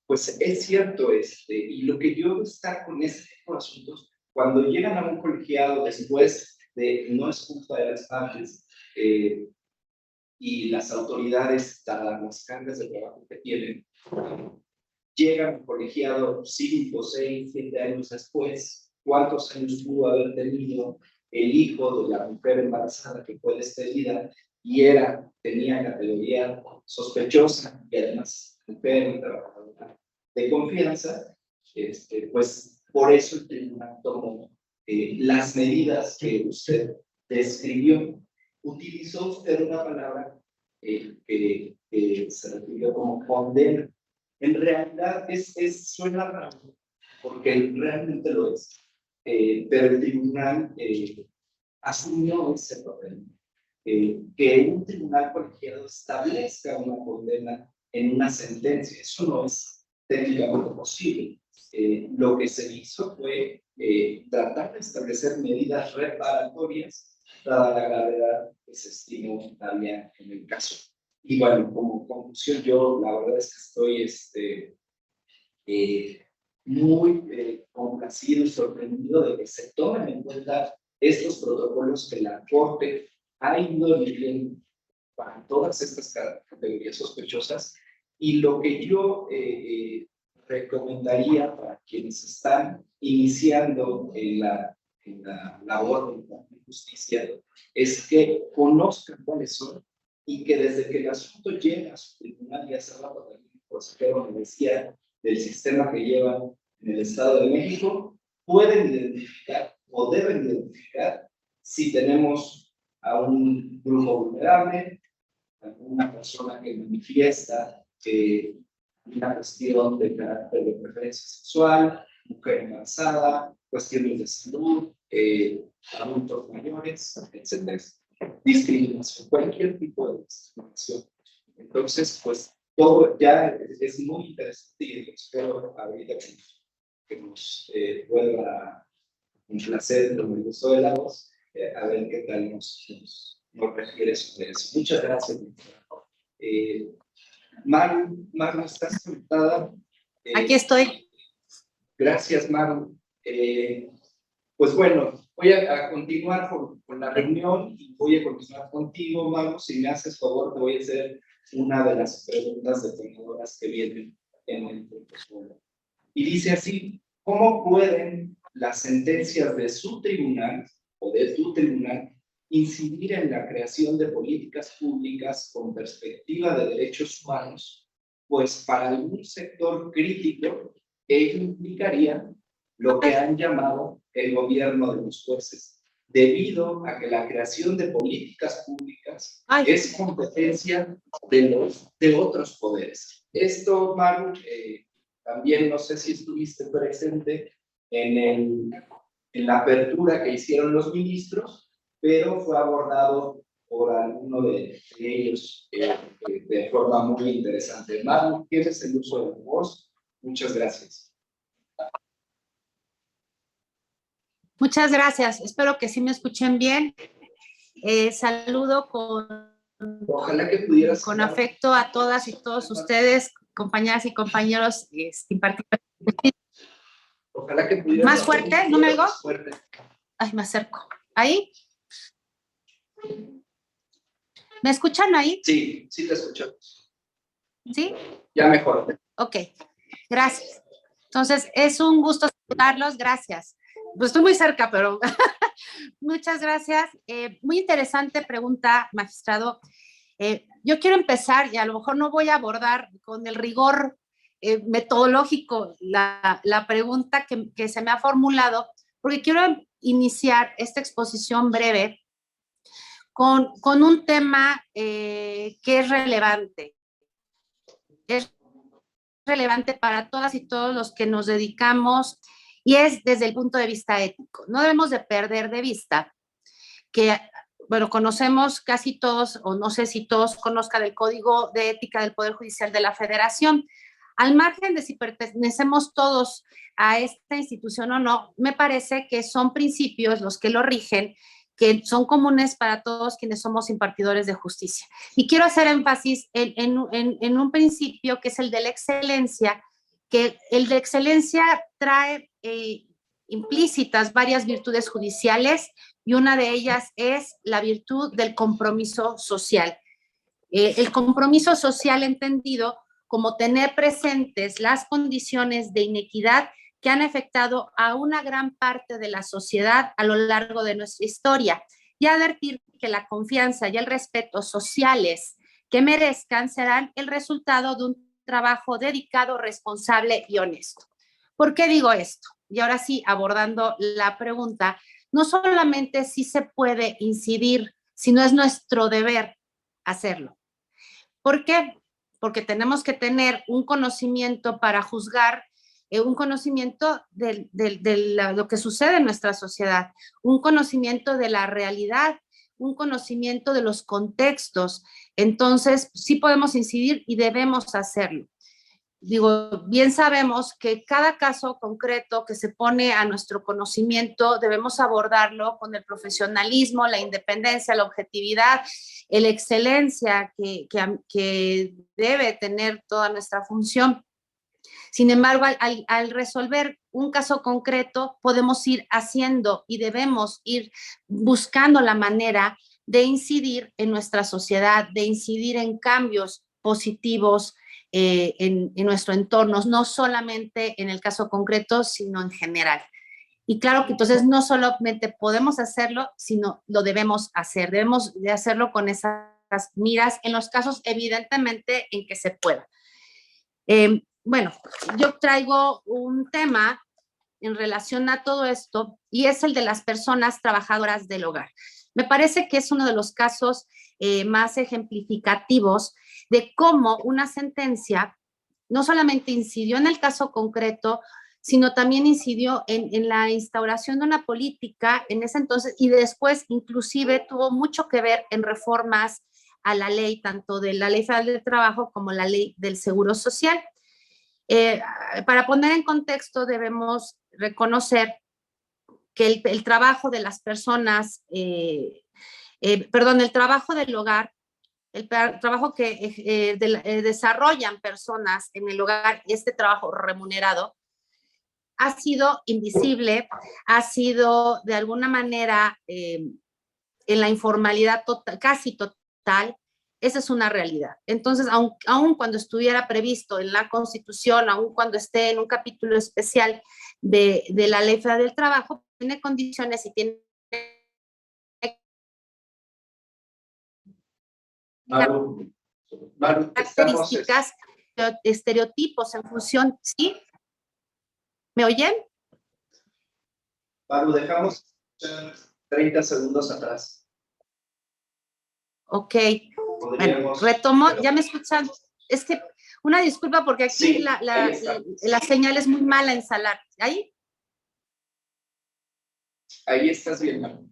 pues es cierto, y lo que yo destaco con este tipo de asuntos, cuando llegan a un colegiado después de no es culpa de las partes y las autoridades, dadas las cargas de trabajo que tienen, llegan al colegiado 5, 6, 7 años después, ¿cuántos años pudo haber tenido el hijo de la mujer embarazada que fue despedida y tenía categoría sospechosa y además mujer y trabajadora de confianza? Pues por eso el tribunal tomó las medidas que usted describió. Utilizó usted una palabra que se refirió como condena. En realidad suena raro, porque realmente lo es, pero el tribunal asumió ese papel. Que un tribunal colegiado establezca una condena en una sentencia, eso no es técnicamente posible. Lo que se hizo fue tratar de establecer medidas reparatorias dada la gravedad que se estimó había en el caso. Y bueno, como conclusión, yo la verdad es que estoy muy complacido y sorprendido de que se tomen en cuenta estos protocolos que la Corte ha ido viviendo para todas estas categorías sospechosas. Y lo que yo recomendaría para quienes están iniciando en la labor de la justicia es que conozcan cuáles son y que desde que el asunto llega a su tribunal, ya se rato el consejero me decía del sistema que llevan en el Estado de México, pueden identificar o deben identificar si tenemos a un grupo vulnerable, a una persona que manifiesta una cuestión de carácter de preferencia sexual, mujer embarazada, cuestiones de salud, adultos mayores, etc. Discriminación, cualquier tipo de discriminación. Entonces, pues, todo ya es muy interesante y espero ahorita que nos vuelva a complacer con el gusto de la voz, a ver qué tal nos refiere sobre eso. Muchas gracias. Maru, ¿estás conectada? Aquí estoy. Gracias, Maru. Pues bueno, voy a continuar con la reunión y voy a continuar contigo, Maru. Si me haces favor, te voy a hacer una de las preguntas detonadoras que vienen en el protocolo. Y dice así: ¿cómo pueden las sentencias de su tribunal o de tu tribunal incidir en la creación de políticas públicas con perspectiva de derechos humanos? Pues para algún sector crítico, ello implicaría lo que han llamado el gobierno de los jueces, debido a que la creación de políticas públicas es competencia de otros poderes. Esto, Maru, también no sé si estuviste presente en la apertura que hicieron los ministros, pero fue abordado por alguno de ellos de forma muy interesante. Maru, tienes el uso de la voz. Muchas gracias. Muchas gracias. Espero que sí me escuchen bien. Saludo Ojalá que pudieras con afecto a todas y todos ustedes, compañeras y compañeros, en particular. Ojalá que pudieras. ¿Más fuerte? ¿No me oigo? Más fuerte. Ay, me acerco. ¿Ahí? ¿Me escuchan ahí? Sí, sí te escuchamos. ¿Sí? Ya mejor. Ok, gracias. Entonces, es un gusto saludarlos, gracias. Pues estoy muy cerca, pero muchas gracias. Muy interesante pregunta, magistrado. Yo quiero empezar, y a lo mejor no voy a abordar con el rigor metodológico la pregunta que se me ha formulado, porque quiero iniciar esta exposición breve con un tema que es relevante. Es relevante para todas y todos los que nos dedicamos y es desde el punto de vista ético. No debemos de perder de vista que, bueno, conocemos casi todos, o no sé si todos conozcan el Código de Ética del Poder Judicial de la Federación. Al margen de si pertenecemos todos a esta institución o no, me parece que son principios los que lo rigen, que son comunes para todos quienes somos impartidores de justicia. Y quiero hacer énfasis en un principio que es el de la excelencia, que el de excelencia trae implícitas varias virtudes judiciales y una de ellas es la virtud del compromiso social. El compromiso social entendido como tener presentes las condiciones de inequidad que han afectado a una gran parte de la sociedad a lo largo de nuestra historia y advertir que la confianza y el respeto sociales que merezcan serán el resultado de un trabajo dedicado, responsable y honesto. ¿Por qué digo esto? Y ahora sí, abordando la pregunta, no solamente si se puede incidir, sino es nuestro deber hacerlo. ¿Por qué? Porque tenemos que tener un conocimiento para juzgar, un conocimiento de lo que sucede en nuestra sociedad, un conocimiento de la realidad, un conocimiento de los contextos. Entonces, sí podemos incidir y debemos hacerlo. Digo, bien sabemos que cada caso concreto que se pone a nuestro conocimiento debemos abordarlo con el profesionalismo, la independencia, la objetividad, la excelencia que debe tener toda nuestra función. Sin embargo, al resolver un caso concreto, podemos ir haciendo y debemos ir buscando la manera de incidir en nuestra sociedad, de incidir en cambios positivos en nuestro entorno, no solamente en el caso concreto, sino en general. Y claro que entonces no solamente podemos hacerlo, sino lo debemos hacer. Debemos de hacerlo con esas miras en los casos evidentemente en que se pueda. Bueno, yo traigo un tema en relación a todo esto y es el de las personas trabajadoras del hogar. Me parece que es uno de los casos más ejemplificativos de cómo una sentencia no solamente incidió en el caso concreto, sino también incidió en la instauración de una política en ese entonces y después inclusive tuvo mucho que ver en reformas a la ley, tanto de la Ley Federal del Trabajo como la Ley del Seguro Social. Para poner en contexto, debemos reconocer que el trabajo de las personas, el trabajo del hogar, el trabajo que desarrollan personas en el hogar, este trabajo remunerado, ha sido invisible, ha sido de alguna manera en la informalidad total, casi total. Esa es una realidad. Entonces, aun cuando estuviera previsto en la Constitución, aun cuando esté en un capítulo especial de la Ley Federal del Trabajo, tiene condiciones y tiene características, estereotipos en función, ¿sí? ¿Me oyen? Maru, dejamos 30 segundos atrás. Ok, bueno, retomo, ¿ya me escuchan? Es que, una disculpa porque aquí sí, la señal es muy mala en Salar. ¿Ahí? Ahí estás bien, Maru.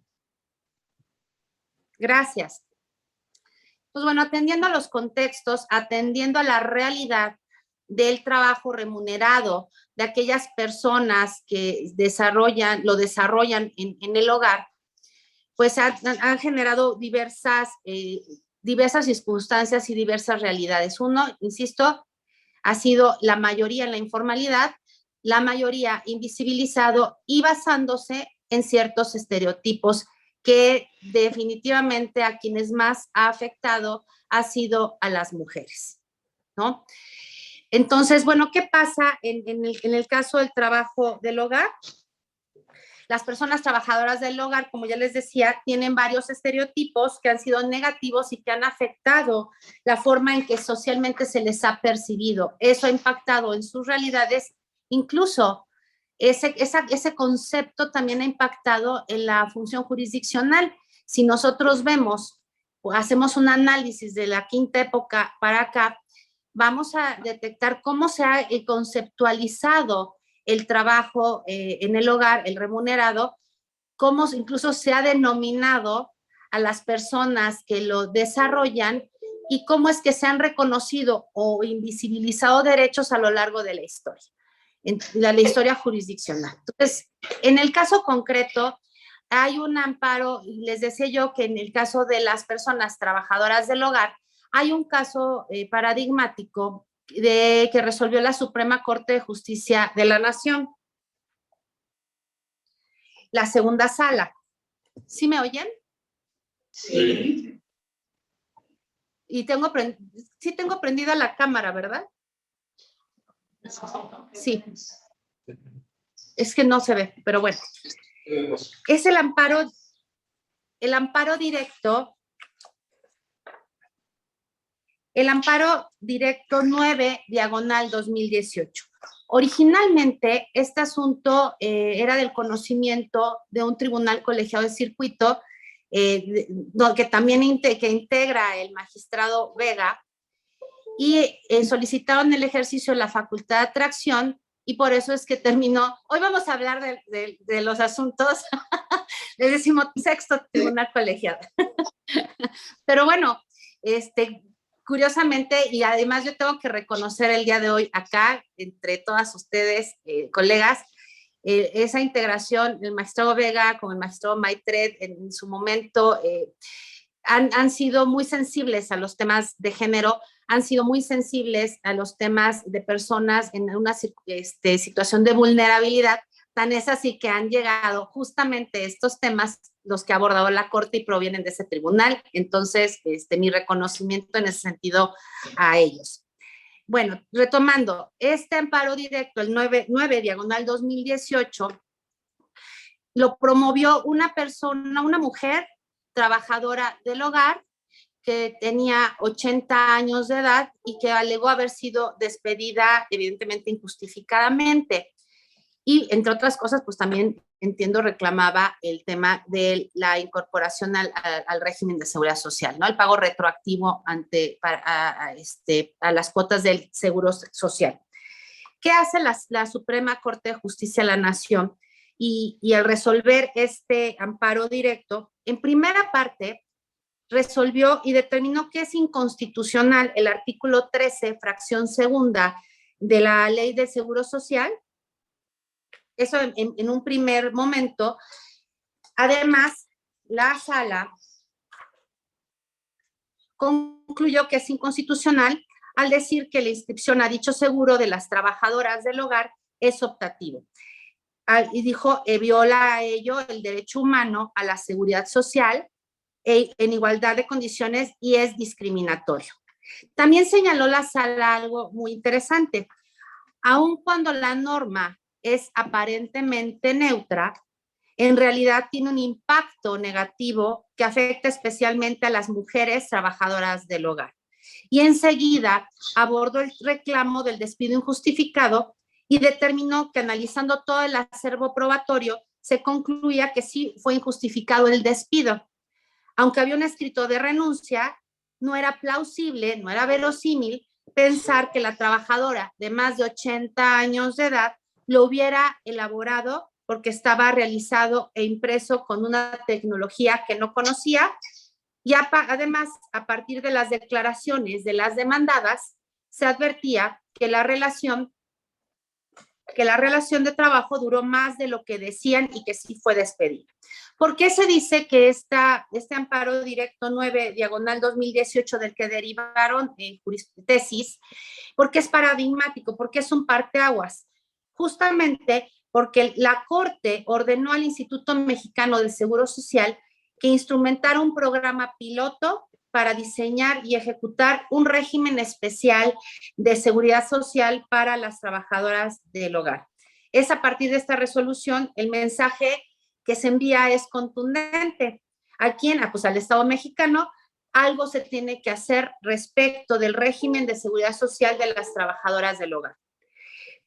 Gracias. Pues bueno, atendiendo a los contextos, atendiendo a la realidad del trabajo remunerado de aquellas personas que lo desarrollan en el hogar, pues han generado diversas circunstancias y diversas realidades. Uno, insisto, ha sido la mayoría en la informalidad, la mayoría invisibilizado y basándose en ciertos estereotipos que definitivamente a quienes más ha afectado ha sido a las mujeres, ¿no? Entonces, bueno, ¿qué pasa en el caso del trabajo del hogar? Las personas trabajadoras del hogar, como ya les decía, tienen varios estereotipos que han sido negativos y que han afectado la forma en que socialmente se les ha percibido. Eso ha impactado en sus realidades, incluso ese concepto también ha impactado en la función jurisdiccional. Si nosotros vemos o hacemos un análisis de la quinta época para acá, vamos a detectar cómo se ha conceptualizado el trabajo en el hogar, el remunerado, cómo incluso se ha denominado a las personas que lo desarrollan y cómo es que se han reconocido o invisibilizado derechos a lo largo de la historia, en la historia jurisdiccional. Entonces, en el caso concreto, hay un amparo, y les decía yo que en el caso de las personas trabajadoras del hogar, hay un caso paradigmático que resolvió la Suprema Corte de Justicia de la Nación. La segunda sala. ¿Sí me oyen? Sí. Y sí tengo prendida la cámara, ¿verdad? Sí. Es que no se ve, pero bueno. Es el amparo directo. El amparo directo 9/2018. Originalmente, este asunto era del conocimiento de un tribunal colegiado de circuito que también que integra el magistrado Vega y solicitaron el ejercicio de la facultad de atracción y por eso es que terminó. Hoy vamos a hablar de los asuntos del 16º tribunal colegiado. Pero bueno, curiosamente, y además yo tengo que reconocer el día de hoy acá, entre todas ustedes, colegas, esa integración, el magistrado Vega como el magistrado Maitred en su momento han sido muy sensibles a los temas de género, han sido muy sensibles a los temas de personas en una situación de vulnerabilidad. Tan es así que han llegado justamente estos temas, los que ha abordado la Corte y provienen de ese tribunal. Entonces, mi reconocimiento en ese sentido a ellos. Bueno, retomando, este amparo directo, el 9/2018, lo promovió una persona, una mujer trabajadora del hogar que tenía 80 años de edad y que alegó haber sido despedida evidentemente injustificadamente. Y entre otras cosas, pues también entiendo reclamaba el tema de la incorporación al régimen de seguridad social, ¿no? El pago retroactivo a las cuotas del seguro social. ¿Qué hace la Suprema Corte de Justicia de la Nación? Y al resolver este amparo directo, en primera parte, resolvió y determinó que es inconstitucional el artículo 13, fracción segunda de la Ley de Seguro Social. Eso en un primer momento. Además, la sala concluyó que es inconstitucional al decir que la inscripción a dicho seguro de las trabajadoras del hogar es optativo. Y dijo, viola a ello el derecho humano a la seguridad social en igualdad de condiciones y es discriminatorio. También señaló la sala algo muy interesante. Aun cuando la norma es aparentemente neutra, en realidad tiene un impacto negativo que afecta especialmente a las mujeres trabajadoras del hogar. Y enseguida abordó el reclamo del despido injustificado y determinó que analizando todo el acervo probatorio, se concluía que sí fue injustificado el despido. Aunque había un escrito de renuncia, no era plausible, no era verosímil pensar que la trabajadora de más de 80 años de edad lo hubiera elaborado porque estaba realizado e impreso con una tecnología que no conocía y además, a partir de las declaraciones de las demandadas, se advertía que la relación de trabajo duró más de lo que decían y que sí fue despedida. ¿Por qué se dice que este amparo directo 9/2018 del que derivaron tesis? Porque es paradigmático, porque es un parteaguas. Justamente porque la Corte ordenó al Instituto Mexicano del Seguro Social que instrumentara un programa piloto para diseñar y ejecutar un régimen especial de seguridad social para las trabajadoras del hogar. Es a partir de esta resolución el mensaje que se envía es contundente. ¿A quién? Pues al Estado mexicano. Algo se tiene que hacer respecto del régimen de seguridad social de las trabajadoras del hogar.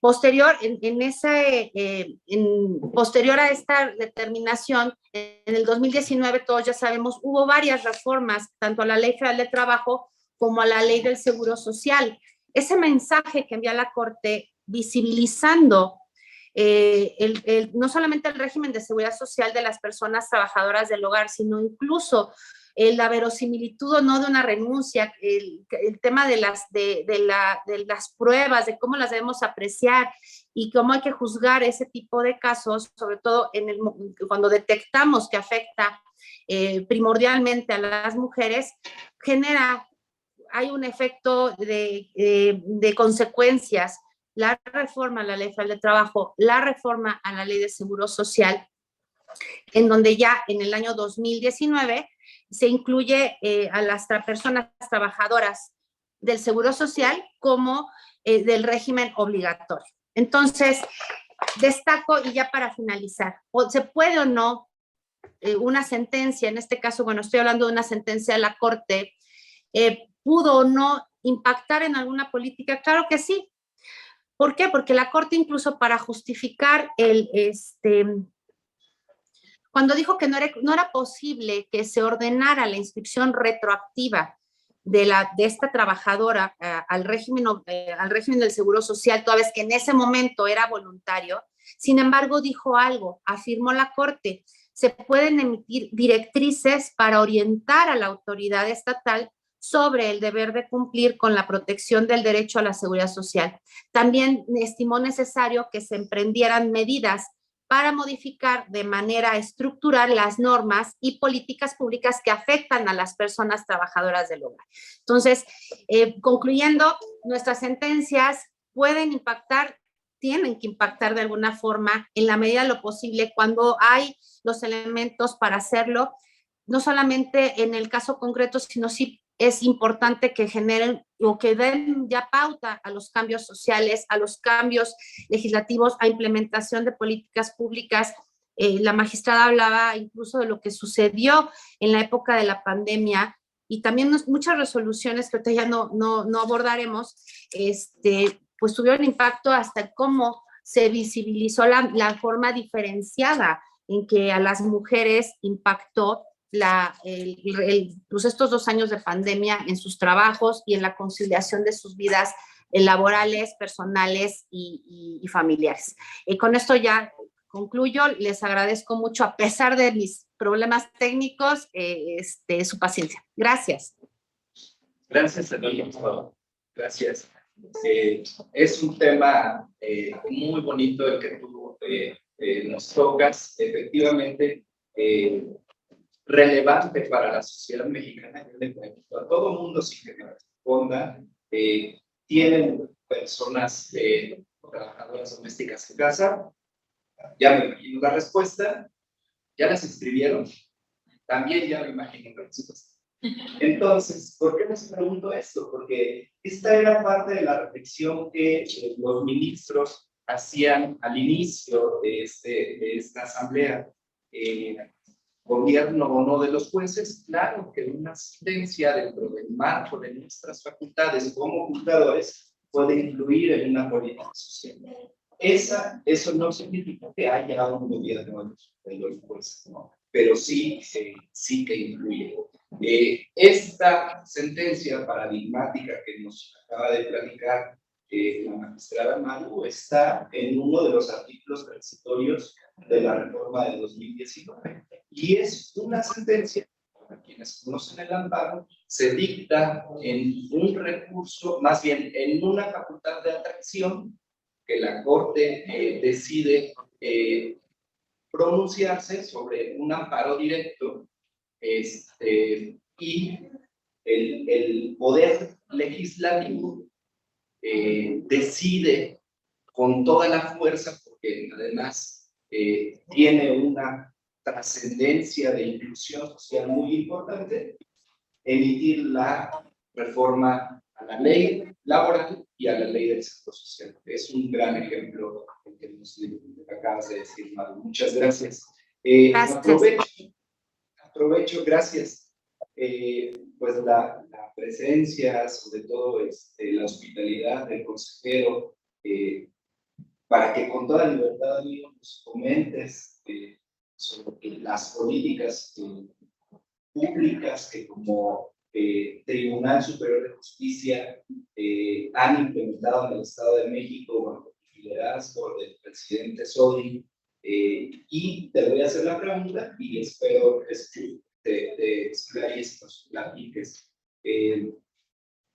Posterior a esta determinación, en el 2019, todos ya sabemos, hubo varias reformas, tanto a la Ley Federal de Trabajo como a la Ley del Seguro Social. Ese mensaje que envía la Corte visibilizando no solamente el régimen de seguridad social de las personas trabajadoras del hogar, sino incluso la verosimilitud o no de una renuncia, el tema de las pruebas, de cómo las debemos apreciar y cómo hay que juzgar ese tipo de casos, sobre todo cuando detectamos que afecta primordialmente a las mujeres, hay un efecto de consecuencias. La reforma a la Ley Federal de Trabajo, la reforma a la Ley de Seguro Social, en donde ya en el año 2019 se incluye a las personas trabajadoras del Seguro Social como del régimen obligatorio. Entonces, destaco, y ya para finalizar, ¿se puede o no una sentencia, en este caso, bueno, estoy hablando de una sentencia de la Corte, pudo o no impactar en alguna política? Claro que sí. ¿Por qué? Porque la Corte incluso para justificar cuando dijo que no era posible que se ordenara la inscripción retroactiva de esta trabajadora al régimen del Seguro Social, toda vez que en ese momento era voluntario, sin embargo dijo algo, afirmó la Corte, se pueden emitir directrices para orientar a la autoridad estatal sobre el deber de cumplir con la protección del derecho a la seguridad social. También estimó necesario que se emprendieran medidas para modificar de manera estructural las normas y políticas públicas que afectan a las personas trabajadoras del hogar. Entonces, concluyendo, nuestras sentencias pueden impactar, tienen que impactar de alguna forma en la medida de lo posible cuando hay los elementos para hacerlo, no solamente en el caso concreto, sino sí es importante que generen o que den ya pauta a los cambios sociales, a los cambios legislativos, a implementación de políticas públicas La magistrada hablaba incluso de lo que sucedió en la época de la pandemia y también muchas resoluciones que ahorita ya no abordaremos, pues tuvieron impacto hasta en cómo se visibilizó la forma diferenciada en que a las mujeres impactó pues estos 2 años de pandemia en sus trabajos y en la conciliación de sus vidas laborales, personales y familiares. Con esto ya concluyo, les agradezco mucho, a pesar de mis problemas técnicos, su paciencia. Gracias. Gracias, Antonio. Gracias. Es un tema muy bonito el que tú nos tocas, efectivamente, relevante para la sociedad mexicana. Yo le pregunto a todo el mundo, sin que me responda, ¿tienen personas trabajadoras domésticas en casa? Ya me imagino la respuesta. ¿Ya las inscribieron? También ya me imagino la respuesta. Entonces, ¿por qué les pregunto esto? Porque esta era parte de la reflexión que los ministros hacían al inicio de esta asamblea. Gobierno o no de los jueces, claro que una sentencia dentro del marco de nuestras facultades como juzgadores puede influir en una política social. Eso no significa que haya un gobierno de los jueces, ¿no? Pero sí que influye. Esta sentencia paradigmática que nos acaba de platicar la magistrada Maru está en uno de los artículos transitorios de la reforma de 2019. Y es una sentencia, para quienes conocen el amparo, se dicta en un recurso, más bien en una facultad de atracción que la Corte decide pronunciarse sobre un amparo directo, y el poder legislativo decide con toda la fuerza, porque además tiene una trascendencia de inclusión social muy importante, emitir la reforma a la ley laboral y a la ley del sector social. Es un gran ejemplo el que nos acabas de decir, Maru. Muchas gracias. Aprovecho, gracias, pues la presencia, sobre todo la hospitalidad del consejero, para que con toda libertad nos comentes sobre las políticas públicas que como Tribunal Superior de Justicia han implementado en el Estado de México, bajo liderazgo del presidente Sodi. Y te voy a hacer la pregunta y espero que te esclarezcas, platiques.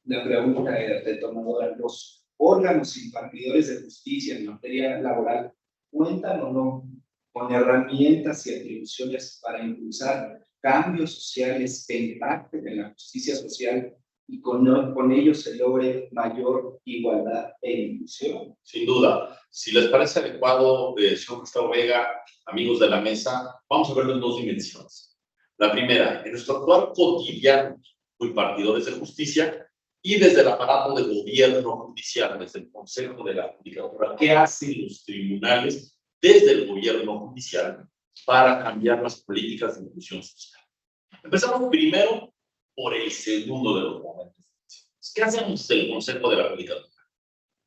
La pregunta era retomada: ¿los órganos impartidores de justicia en materia laboral cuentan o no con herramientas y atribuciones para impulsar cambios sociales que impacten en la justicia social y con ello se logre mayor igualdad e inclusión? Sin duda. Si les parece adecuado, señor Gustavo Vega, amigos de la mesa, vamos a verlo en 2 dimensiones. La primera, en nuestro actual cotidiano, como impartidores de justicia y desde el aparato de gobierno judicial, desde el Consejo de la Judicatura, ¿qué hacen los tribunales desde el gobierno judicial para cambiar las políticas de inclusión social? Empezamos primero por el segundo de los momentos. ¿Qué hacemos del Consejo de la Judicatura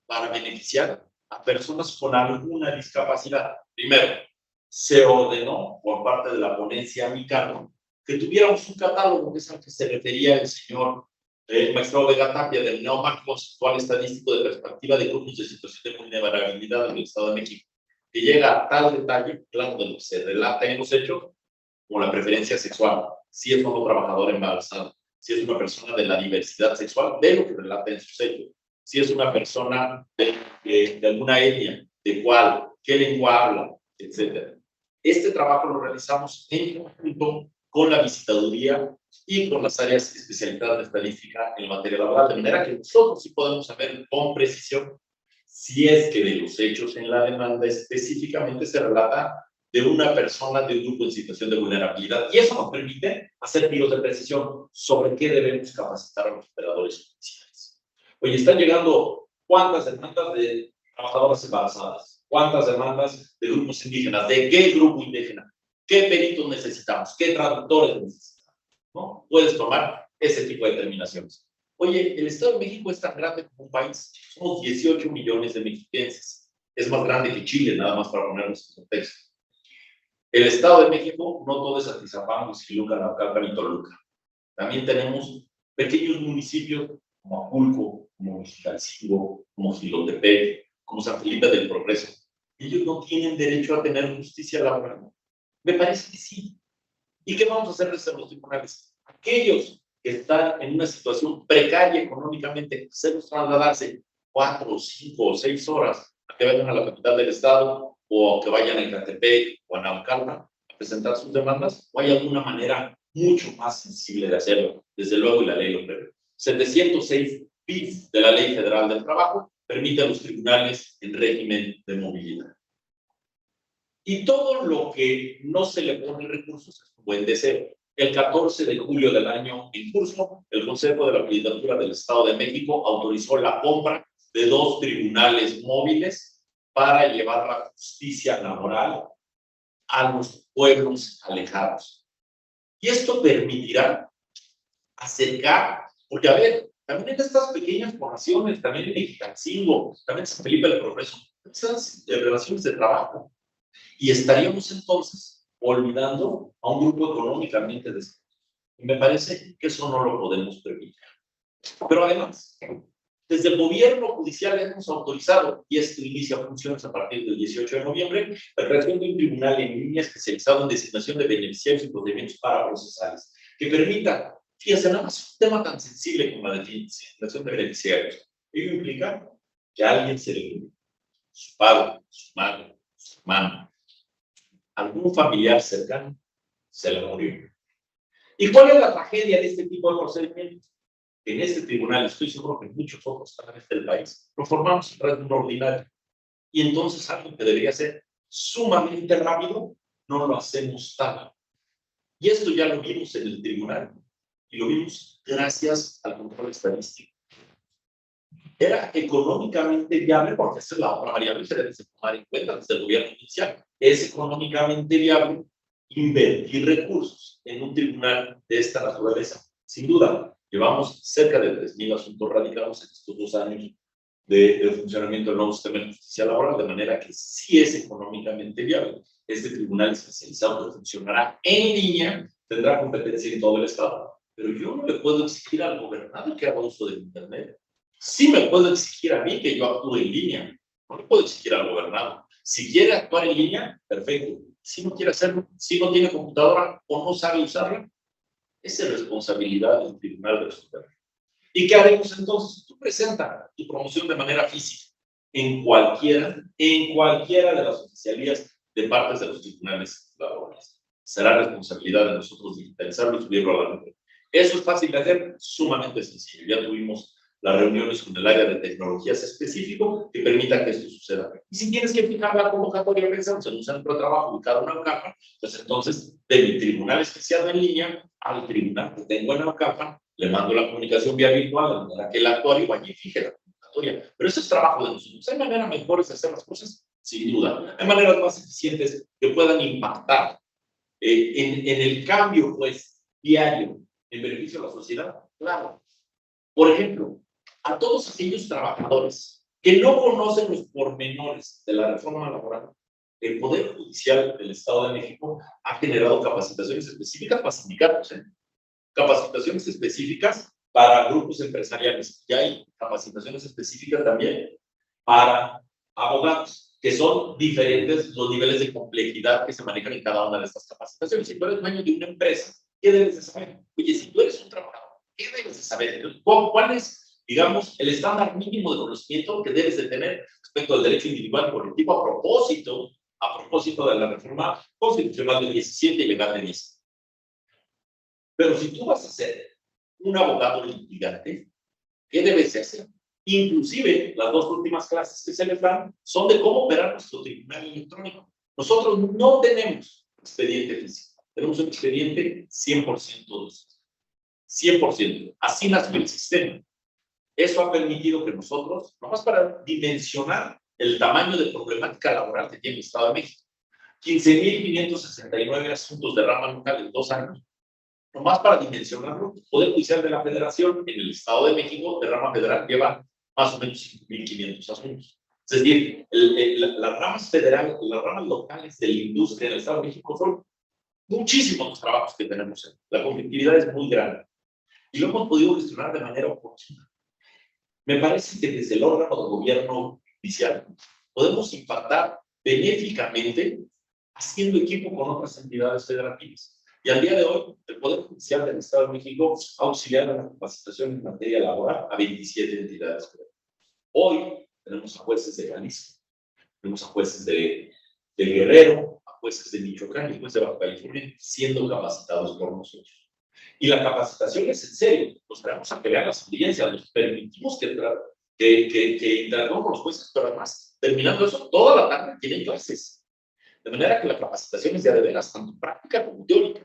para beneficiar a personas con alguna discapacidad? Primero, se ordenó por parte de la ponencia a mi cargo que tuviéramos un catálogo, que es al que se refería el señor maestro Vega Tapia, del marco conceptual estadístico de perspectiva de grupos de situación de vulnerabilidad en el Estado de México, que llega a tal detalle, claro, de lo que se relata en los hechos, como la preferencia sexual, si es una trabajadora embarazada, si es una persona de la diversidad sexual, de lo que relata en sus hechos, si es una persona de alguna etnia, de cuál, qué lengua habla, etc. Este trabajo lo realizamos en conjunto con la visitaduría y con las áreas especializadas de estadística en materia laboral, de manera que nosotros sí podemos saber con precisión si es que de los hechos en la demanda específicamente se relata de una persona de un grupo en situación de vulnerabilidad. Y eso nos permite hacer tiros de precisión sobre qué debemos capacitar a los operadores judiciales. Oye, están llegando cuántas demandas de trabajadoras embarazadas, ¿Cuántas demandas de grupos indígenas? ¿De qué grupo indígena? ¿Qué peritos necesitamos? ¿Qué traductores necesitamos? ¿No? Puedes tomar ese tipo de determinaciones. Oye, el Estado de México es tan grande como un país. Somos 18 millones de mexicanos. Es más grande que Chile, nada más para ponernos en contexto. El Estado de México no todo es Atizapán, Huixquilucan, Naucalpan y Toluca. También tenemos pequeños municipios como Aculco, como Mexicalcingo, como Jilotepec, como San Felipe del Progreso. Ellos no tienen derecho a tener justicia laboral. Me parece que sí. ¿Y qué vamos a hacer desde los tribunales? Aquellos que están en una situación precaria económicamente, hacerlos trasladarse 4, 5 o 6 horas a que vayan a la capital del estado o que vayan a Ecatepec o a Naucalpan a presentar sus demandas, o hay alguna manera mucho más sensible de hacerlo. Desde luego, y la ley lo prevé. 706 bis de la Ley Federal del Trabajo permite a los tribunales en régimen de movilidad. Y todo lo que no se le pone recursos es un buen deseo. El 14 de julio del año en curso, el Consejo de la Judicatura del Estado de México autorizó la compra de 2 tribunales móviles para llevar la justicia laboral a los pueblos alejados. Y esto permitirá acercar, porque a ver, también en estas pequeñas poblaciones, también en Mexicalcingo, también en San Felipe del Progreso, esas relaciones de trabajo. Y estaríamos entonces olvidando a un grupo económicamente desigual. Y me parece que eso no lo podemos permitir. Pero además, desde el gobierno judicial hemos autorizado, y esto inicia funciones a partir del 18 de noviembre, la creación de un tribunal en línea especializado en designación de beneficiarios y procedimientos paraprocesales, que permita, fíjense, nada más un tema tan sensible como la designación de beneficiarios. Ello implica que a alguien se le murió, su padre, su madre, su hermano, algún familiar cercano se le murió. ¿Y cuál es la tragedia de este tipo de procedimientos? En este tribunal, estoy seguro que en muchos otros tribunales del país, lo formamos a través de un ordinario. Y entonces algo que debería ser sumamente rápido, no lo hacemos tan. Y esto ya lo vimos en el tribunal. Y lo vimos gracias al control estadístico. Era económicamente viable, porque esa es la otra variable que se debe tomar en cuenta desde el gobierno inicial. Es económicamente viable invertir recursos en un tribunal de esta naturaleza. Sin duda, llevamos cerca de 3,000 asuntos radicados en estos 2 años de funcionamiento del nuevo sistema de justicia laboral, de manera que sí es económicamente viable. Este tribunal especializado que funcionará en línea tendrá competencia en todo el estado. Pero yo no le puedo exigir al gobernador que haga uso del Internet. Sí me puedo exigir a mí que yo actúe en línea. No le puedo exigir al gobernador. Si quiere actuar en línea, perfecto. Si no quiere hacerlo, si no tiene computadora o no sabe usarla, esa es responsabilidad del tribunal de resolver. ¿Y qué haremos entonces? Tú presenta tu promoción de manera física en cualquiera de las oficialías de partes de los tribunales laborales. Será responsabilidad de nosotros digitalizarlo y subirlo a la red. Eso es fácil de hacer, sumamente sencillo. Ya tuvimos las reuniones con el área de tecnologías específico que permita que esto suceda. Y si tienes que fijar la convocatoria en un centro de trabajo ubicado en Naucalpan, pues entonces de mi tribunal especial en línea al tribunal que tengo en Naucalpan, le mando la comunicación vía virtual de manera que el actuario vaya y fije la convocatoria. Pero eso es trabajo de nosotros. ¿Hay maneras mejores de hacer las cosas? Sin duda. Hay maneras más eficientes que puedan impactar en el cambio, pues, diario en beneficio de la sociedad. Claro. Por ejemplo, a todos aquellos trabajadores que no conocen los pormenores de la reforma laboral, el Poder Judicial del Estado de México ha generado capacitaciones específicas para sindicatos, capacitaciones específicas para grupos empresariales, y hay capacitaciones específicas también para abogados, que son diferentes los niveles de complejidad que se manejan en cada una de estas capacitaciones. Si tú eres dueño de una empresa, ¿qué debes de saber? Oye, si tú eres un trabajador, ¿qué debes de saber? ¿Cuál es, digamos, el estándar mínimo de conocimiento que debes de tener respecto al derecho individual y colectivo a propósito de la reforma constitucional del 17 y legal de 10? Pero si tú vas a ser un abogado litigante, ¿qué debes de hacer? Inclusive, las 2 últimas clases que se les dan son de cómo operar nuestro tribunal electrónico. Nosotros no tenemos expediente físico, tenemos un expediente 100% 100%. Así nació el sistema. Eso ha permitido que nosotros, nomás para dimensionar el tamaño de problemática laboral que tiene el Estado de México. 15,569 asuntos de rama local en 2 años. Nomás para dimensionarlo, el Poder Judicial de la Federación en el Estado de México, de rama federal, lleva más o menos 5,500 asuntos. Es decir, las ramas federales, las ramas locales de la industria en el Estado de México son muchísimos los trabajos que tenemos. La competitividad es muy grande. Y lo hemos podido gestionar de manera oportuna. Me parece que desde el órgano de gobierno judicial podemos impactar benéficamente haciendo equipo con otras entidades federativas. Y al día de hoy, el Poder Judicial del Estado de México ha auxiliado en la capacitación en materia laboral a 27 entidades federales. Hoy tenemos a jueces de Jalisco, tenemos a jueces de Guerrero, a jueces de Michoacán y jueces de Baja California siendo capacitados por nosotros. Y la capacitación es en serio, nos traemos a pelear las audiencias, nos permitimos que interactúen con los jueces, pero además, terminando eso, toda la tarde tienen clases. De manera que la capacitación es ya de veras, tanto práctica como teórica.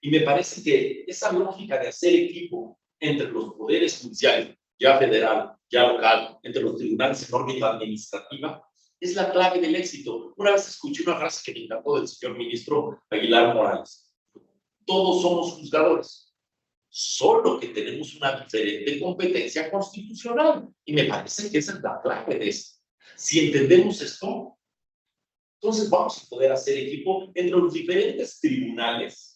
Y me parece que esa lógica de hacer equipo entre los poderes judiciales, ya federal, ya local, entre los tribunales en órbita administrativa, es la clave del éxito. Una vez escuché una frase que me encantó del señor ministro Aguilar Morales. Todos somos juzgadores, solo que tenemos una diferente competencia constitucional. Y me parece que esa es la clave de esto. Si entendemos esto, entonces vamos a poder hacer equipo entre los diferentes tribunales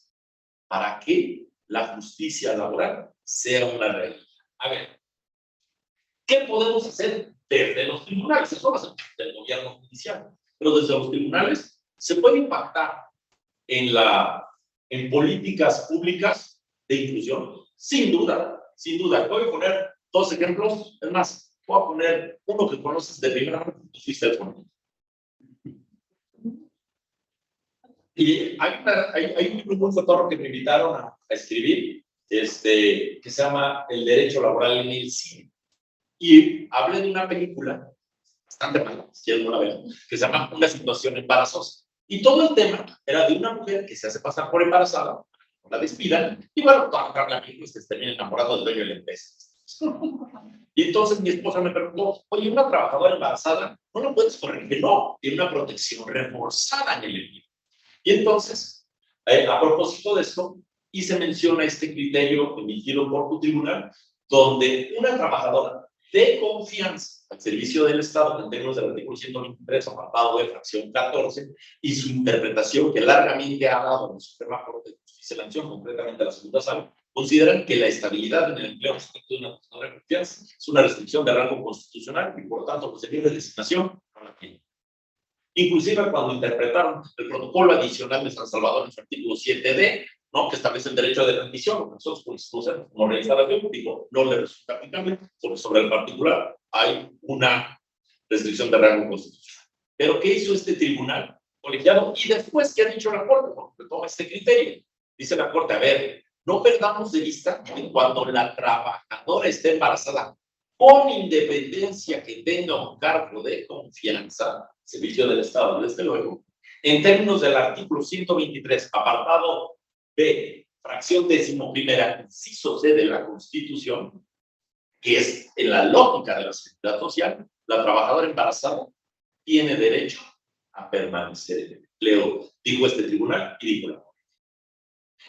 para que la justicia laboral sea una realidad. A ver, ¿qué podemos hacer desde los tribunales? Eso lo hace el gobierno judicial, pero desde los tribunales se puede impactar en políticas públicas de inclusión, sin duda, sin duda. Voy a poner 2 ejemplos, es más, voy a poner uno que conoces de primera mano, tú fuiste el ponente. Y hay un libro muy cotorro que me invitaron a escribir, que se llama El Derecho Laboral en el Cine. Y hablé de una película, bastante mala, si quieren no la vean, que se llama Una situación embarazosa. Y todo el tema era de una mujer que se hace pasar por embarazada, la despidan, y bueno, toda la película se termina enamorado del dueño de la empresa. Y entonces mi esposa me preguntó, oye, una trabajadora embarazada, ¿no la puedes correr? Que no, tiene una protección reforzada en el empleo. Y entonces, a propósito de esto, y se menciona este criterio emitido por tu tribunal, donde una trabajadora de confianza al servicio del Estado, en términos del artículo 123, apartado de fracción 14, y su interpretación que largamente ha dado en la Suprema Corte de Justicia de la Nación, concretamente la segunda sala, consideran que la estabilidad en el empleo respecto de una trabajadora de confianza es una restricción de rango constitucional y, por tanto, proceder de designación no la tiene. Inclusive cuando interpretaron el protocolo adicional de San Salvador en su artículo 7D, ¿no?, que establece el derecho de rendición, nosotros conocemos como reinstalación, digo, no le resulta aplicable, porque sobre el particular hay una restricción de rango constitucional. Pero ¿qué hizo este tribunal colegiado? Y después, ¿qué ha dicho la Corte? Porque toma este criterio. Dice la Corte, a ver, no perdamos de vista que cuando la trabajadora esté embarazada, con independencia que tenga un cargo de confianza, servicio del Estado, desde luego, en términos del artículo 123, apartado B, fracción 11ª, inciso C de la Constitución, que es en la lógica de la seguridad social, la trabajadora embarazada tiene derecho a permanecer en el empleo, dijo este tribunal y dijo la Corte.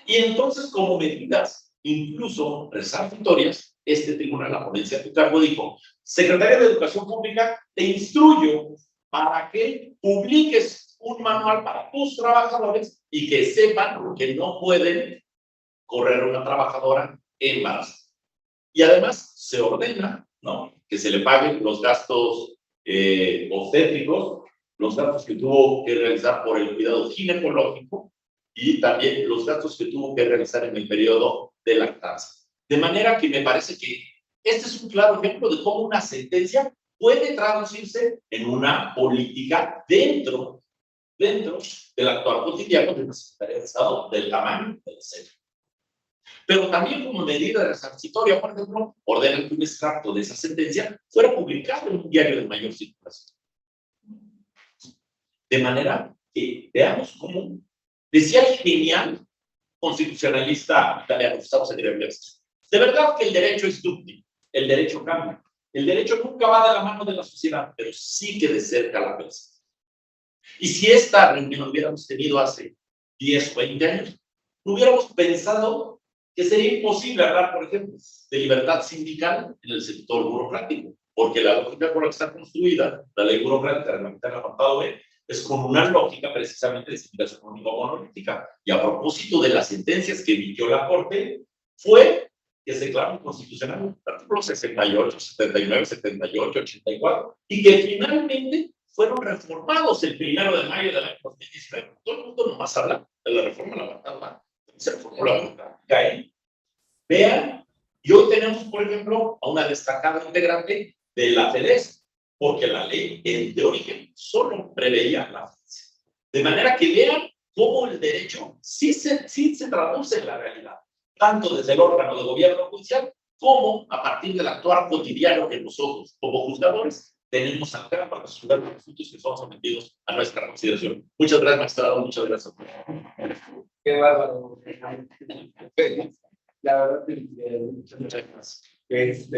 Y entonces, como medidas, incluso resarcitorias, este tribunal, la ponencia de tu cargo, dijo: Secretaría de Educación Pública, te instruyo para que publiques un manual para tus trabajadores y que sepan que no pueden correr a una trabajadora embarazada. Y además se ordena, ¿no?, que se le paguen los gastos obstétricos, los gastos que tuvo que realizar por el cuidado ginecológico y también los gastos que tuvo que realizar en el periodo de lactancia. De manera que me parece que este es un claro ejemplo de cómo una sentencia puede traducirse en una política dentro del actual cotidiano de la Secretaría de Estado, del tamaño del centro. Pero también como medida resarcitoria, por ejemplo, ordena que un extracto de esa sentencia fuera publicado en un diario de mayor circulación. De manera que veamos cómo decía el genial constitucionalista italiano Gustavo Cerati, de verdad que el derecho es dúctil, el derecho cambia, El derecho nunca va de la mano de la sociedad, pero sí que de cerca la persona. Y si esta reunión hubiéramos tenido hace 10 o 20 años, no hubiéramos pensado que sería imposible hablar, por ejemplo, de libertad sindical en el sector burocrático, porque la lógica por la que está construida la ley burocrática de la mitad del apartado B es con una lógica precisamente de sindicación económico-monolítica. Y a propósito de las sentencias que emitió la Corte, fue que se declaró inconstitucional artículos 68, 79, 78, 84, y que finalmente fueron reformados el 1 de mayo del año 2019. Todo el mundo nomás habla de la reforma laboral, se reformó la burocrática ahí. Vean, y hoy tenemos, por ejemplo, a una destacada integrante de la FEDES, porque la ley, de origen, solo preveía la FEDES. De manera que vean cómo el derecho sí se traduce en la realidad, tanto desde el órgano de gobierno judicial, como a partir del actuar cotidiano que nosotros, como juzgadores, tenemos acá para resolver los asuntos que son sometidos a nuestra consideración. Muchas gracias, magistrado. Muchas gracias. Qué bárbaro. La verdad, muchas gracias.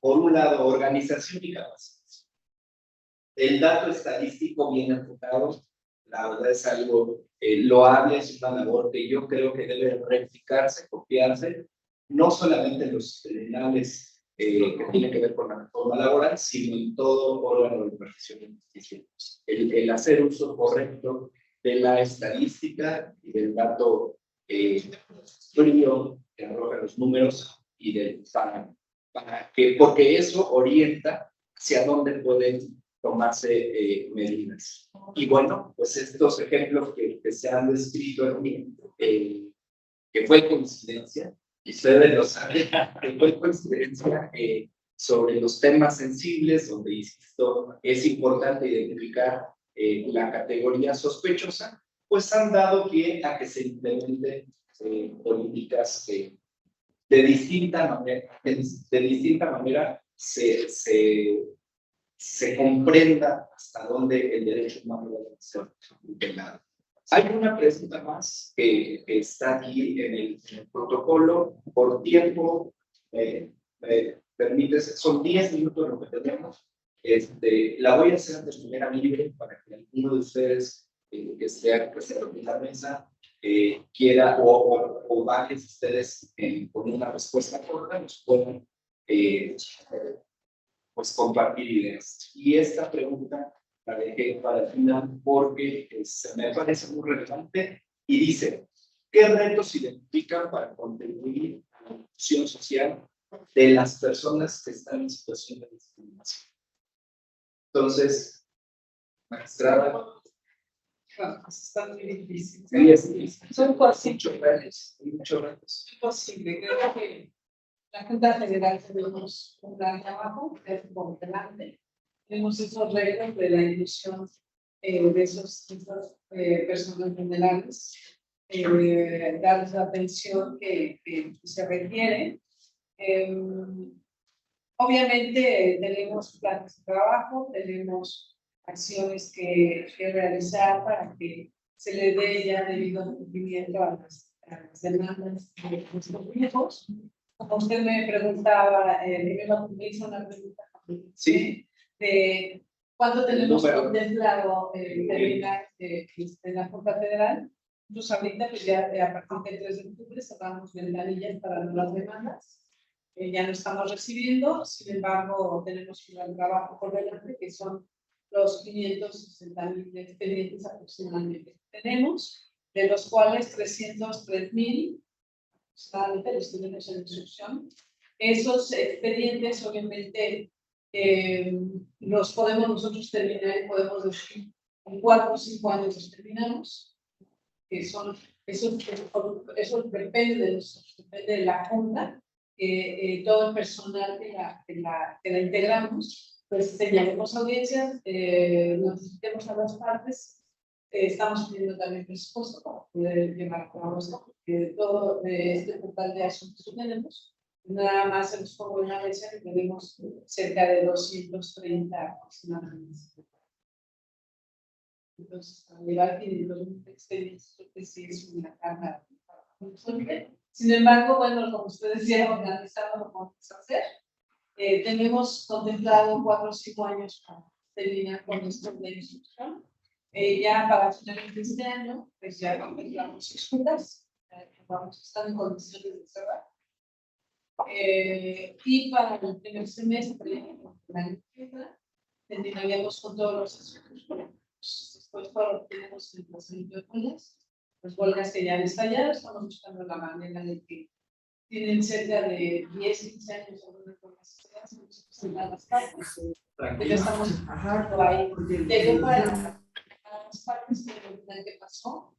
Por un lado, organización y capacitación. El dato estadístico bien enfocado, la verdad es algo loable, es una labor que yo creo que debe replicarse, copiarse, no solamente en los tribunales que tienen que ver con la reforma laboral, sino en todo órgano de impartición de justicia. El hacer uso correcto de la estadística y del dato frío que arroja los números y porque eso orienta hacia dónde pueden tomarse medidas. Y bueno, pues estos ejemplos que se han descrito aquí, que fue coincidencia, y ustedes lo saben, que fue coincidencia sobre los temas sensibles, donde, insisto, es importante identificar la categoría sospechosa, pues han dado pie a que se implementen políticas de distinta manera se comprenda hasta dónde el derecho humano debe ser integrado. Hay una pregunta más que está aquí en el protocolo. Por tiempo, permítese, son 10 minutos lo que tenemos. La voy a hacer de manera libre para que alguno de ustedes que esté presente en la mesa quiera o varios de ustedes con una respuesta corta nos puedan pues compartir ideas. Y esta pregunta la dejé para el final porque se me parece muy relevante y dice, ¿qué retos identifican para contribuir a la inclusión social de las personas que están en situación de discriminación? Entonces, magistrada. Está muy difícil. Sí, es difícil. Son Muchos retos. Es posible. Creo que la Junta Federal tenemos un gran trabajo por delante. Tenemos esos retos de la inclusión de esas personas vulnerables, darles la atención que se requiere. Obviamente tenemos planes de trabajo, tenemos acciones que realizar para que se le dé ya debido cumplimiento a las demandas de nuestros hijos. Como usted me preguntaba, me hizo una pregunta sí. De cuándo tenemos contemplado terminar en la Junta Federal. Entonces ahorita pues ya a partir del 3 de octubre cerramos ventanillas para nuevas demandas. Ya no estamos recibiendo, sin embargo tenemos un gran trabajo por delante que son los 560,000 expedientes aproximadamente que tenemos, de los cuales 303,000 los tenemos en instrucción. Esos expedientes obviamente los podemos nosotros terminar y podemos decir en 4 o 5 años los terminamos, que son eso depende de nosotros, depende de la Junta, todo el personal que la integramos, pues señalemos audiencias, notifiquemos a las partes, estamos pidiendo también presupuesto para poder llevar a cabo esto, porque todo este total de asuntos que tenemos, nada más se nos pongo una vez que tenemos cerca de 230 aproximadamente. Entonces, a llevar 500,000 expedientes, porque sí es una carga. Sin embargo, bueno, como ustedes ya organizaron lo vamos a hacer. Tenemos contemplado 4 o 5 años para terminar con esto de instrucción. Ya para finales de este año, pues ya contemplamos escuelas, vamos a estar en condiciones de cerrar. Y para el primer semestre, terminaríamos con todos los asuntos políticos. Después tenemos el procedimiento de huelgas, las huelgas que ya han estallado, estamos buscando la manera de que tienen cerca de 10, 15 años algunas huelgas en las partes. Ya estamos por ahí. Llegué para las partes que pasó,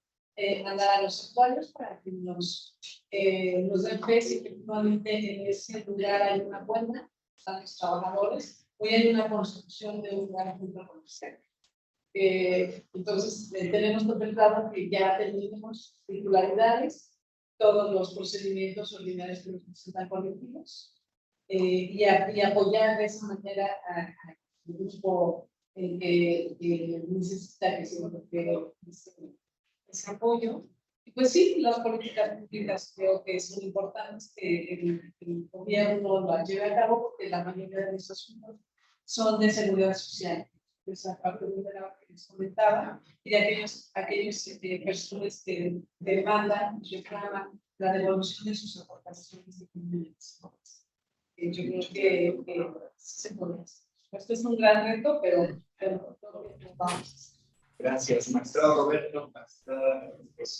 mandar a los actuarios para que nos den fe si efectivamente en ese lugar hay una cuenta, están los trabajadores, hoy hay una construcción de un lugar junto con el entonces, tenemos contemplado que ya tenemos titularidades, todos los procedimientos ordinarios que nos presentan colectivos, y apoyar de esa manera al grupo que necesita que se ese apoyo. Y pues sí, las políticas públicas creo que son importantes que el gobierno lo lleve a cabo, porque la mayoría de los asuntos son de seguridad social. Esa parte de la que les comentaba, y de aquellos personas que demandan y reclaman la devolución de sus aportaciones de comunidades. Yo creo que se puede hacer. Esto es un gran reto, pero vamos. Gracias, magistrado Roberto.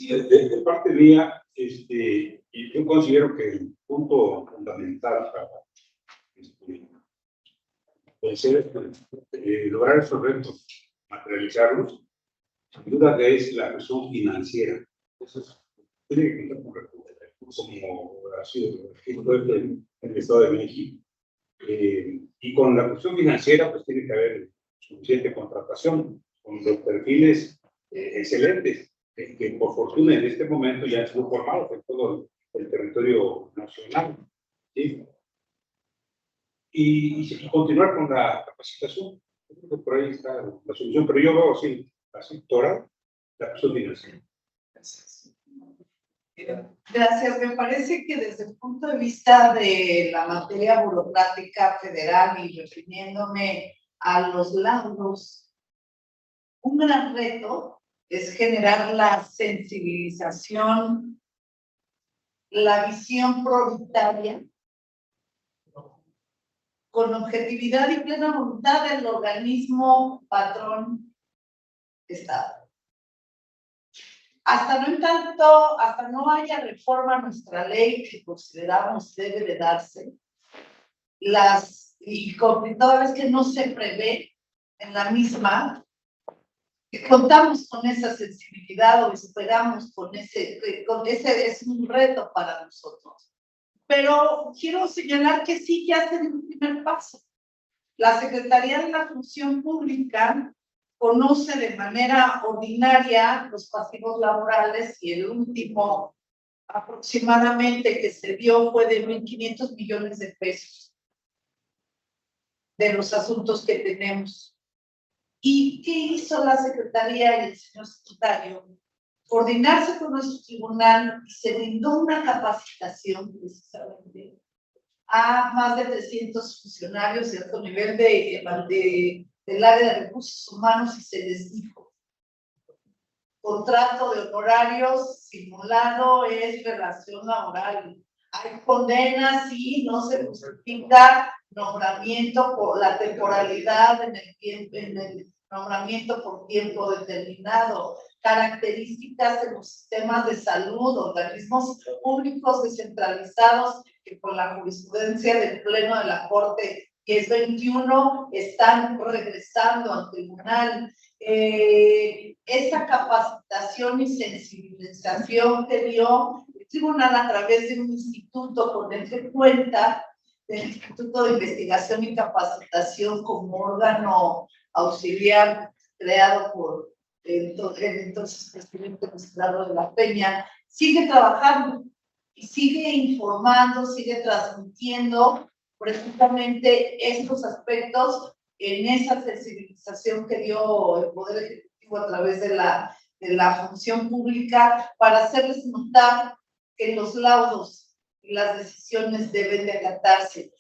De parte mía, y yo considero que el punto fundamental para lograr esos retos, materializarlos, sin duda que es la cuestión financiera. Eso tiene que contar con recursos, como ha sido el Estado de México. Y con la cuestión financiera, pues tiene que haber suficiente contratación, con los perfiles excelentes, que por fortuna en este momento ya han sido formados en todo el territorio nacional. ¿Sí? Y continuar con la capacitación. Yo creo que por ahí está la solución, pero yo veo así toda la cuestión financiera. Gracias. Gracias. Me parece que desde el punto de vista de la materia burocrática federal y refiriéndome a los laudos, un gran reto es generar la sensibilización, la visión prioritaria, con objetividad y plena voluntad del organismo patrón Estado. Hasta no haya reforma a nuestra ley que consideramos debe de darse, y toda vez que no se prevé en la misma, contamos con esa sensibilidad o esperamos con ese es un reto para nosotros. Pero quiero señalar que sí ya se dio un primer paso. La Secretaría de la Función Pública conoce de manera ordinaria los pasivos laborales y el último aproximadamente que se dio fue de 1,500 millones de pesos de los asuntos que tenemos. ¿Y qué hizo la Secretaría y el señor secretario? Coordinarse con nuestro tribunal y se brindó una capacitación precisamente a más de 300 funcionarios de alto nivel del área de recursos humanos y se les dijo: contrato de honorarios simulado es relación laboral. Hay condenas y no se justifica nombramiento por la temporalidad en el nombramiento por tiempo determinado. Características de los sistemas de salud, organismos públicos descentralizados que por la jurisprudencia del Pleno de la Corte 1021 están regresando al tribunal. Esa capacitación y sensibilización que dio el tribunal a través de un instituto con el que cuenta, del Instituto de Investigación y Capacitación como órgano auxiliar creado por el entonces presidente Gustavo de la Peña, sigue trabajando y sigue informando, sigue transmitiendo precisamente estos aspectos en esa sensibilización que dio el Poder Ejecutivo a través de la función pública para hacerles notar que los laudos y las decisiones deben de acatarse.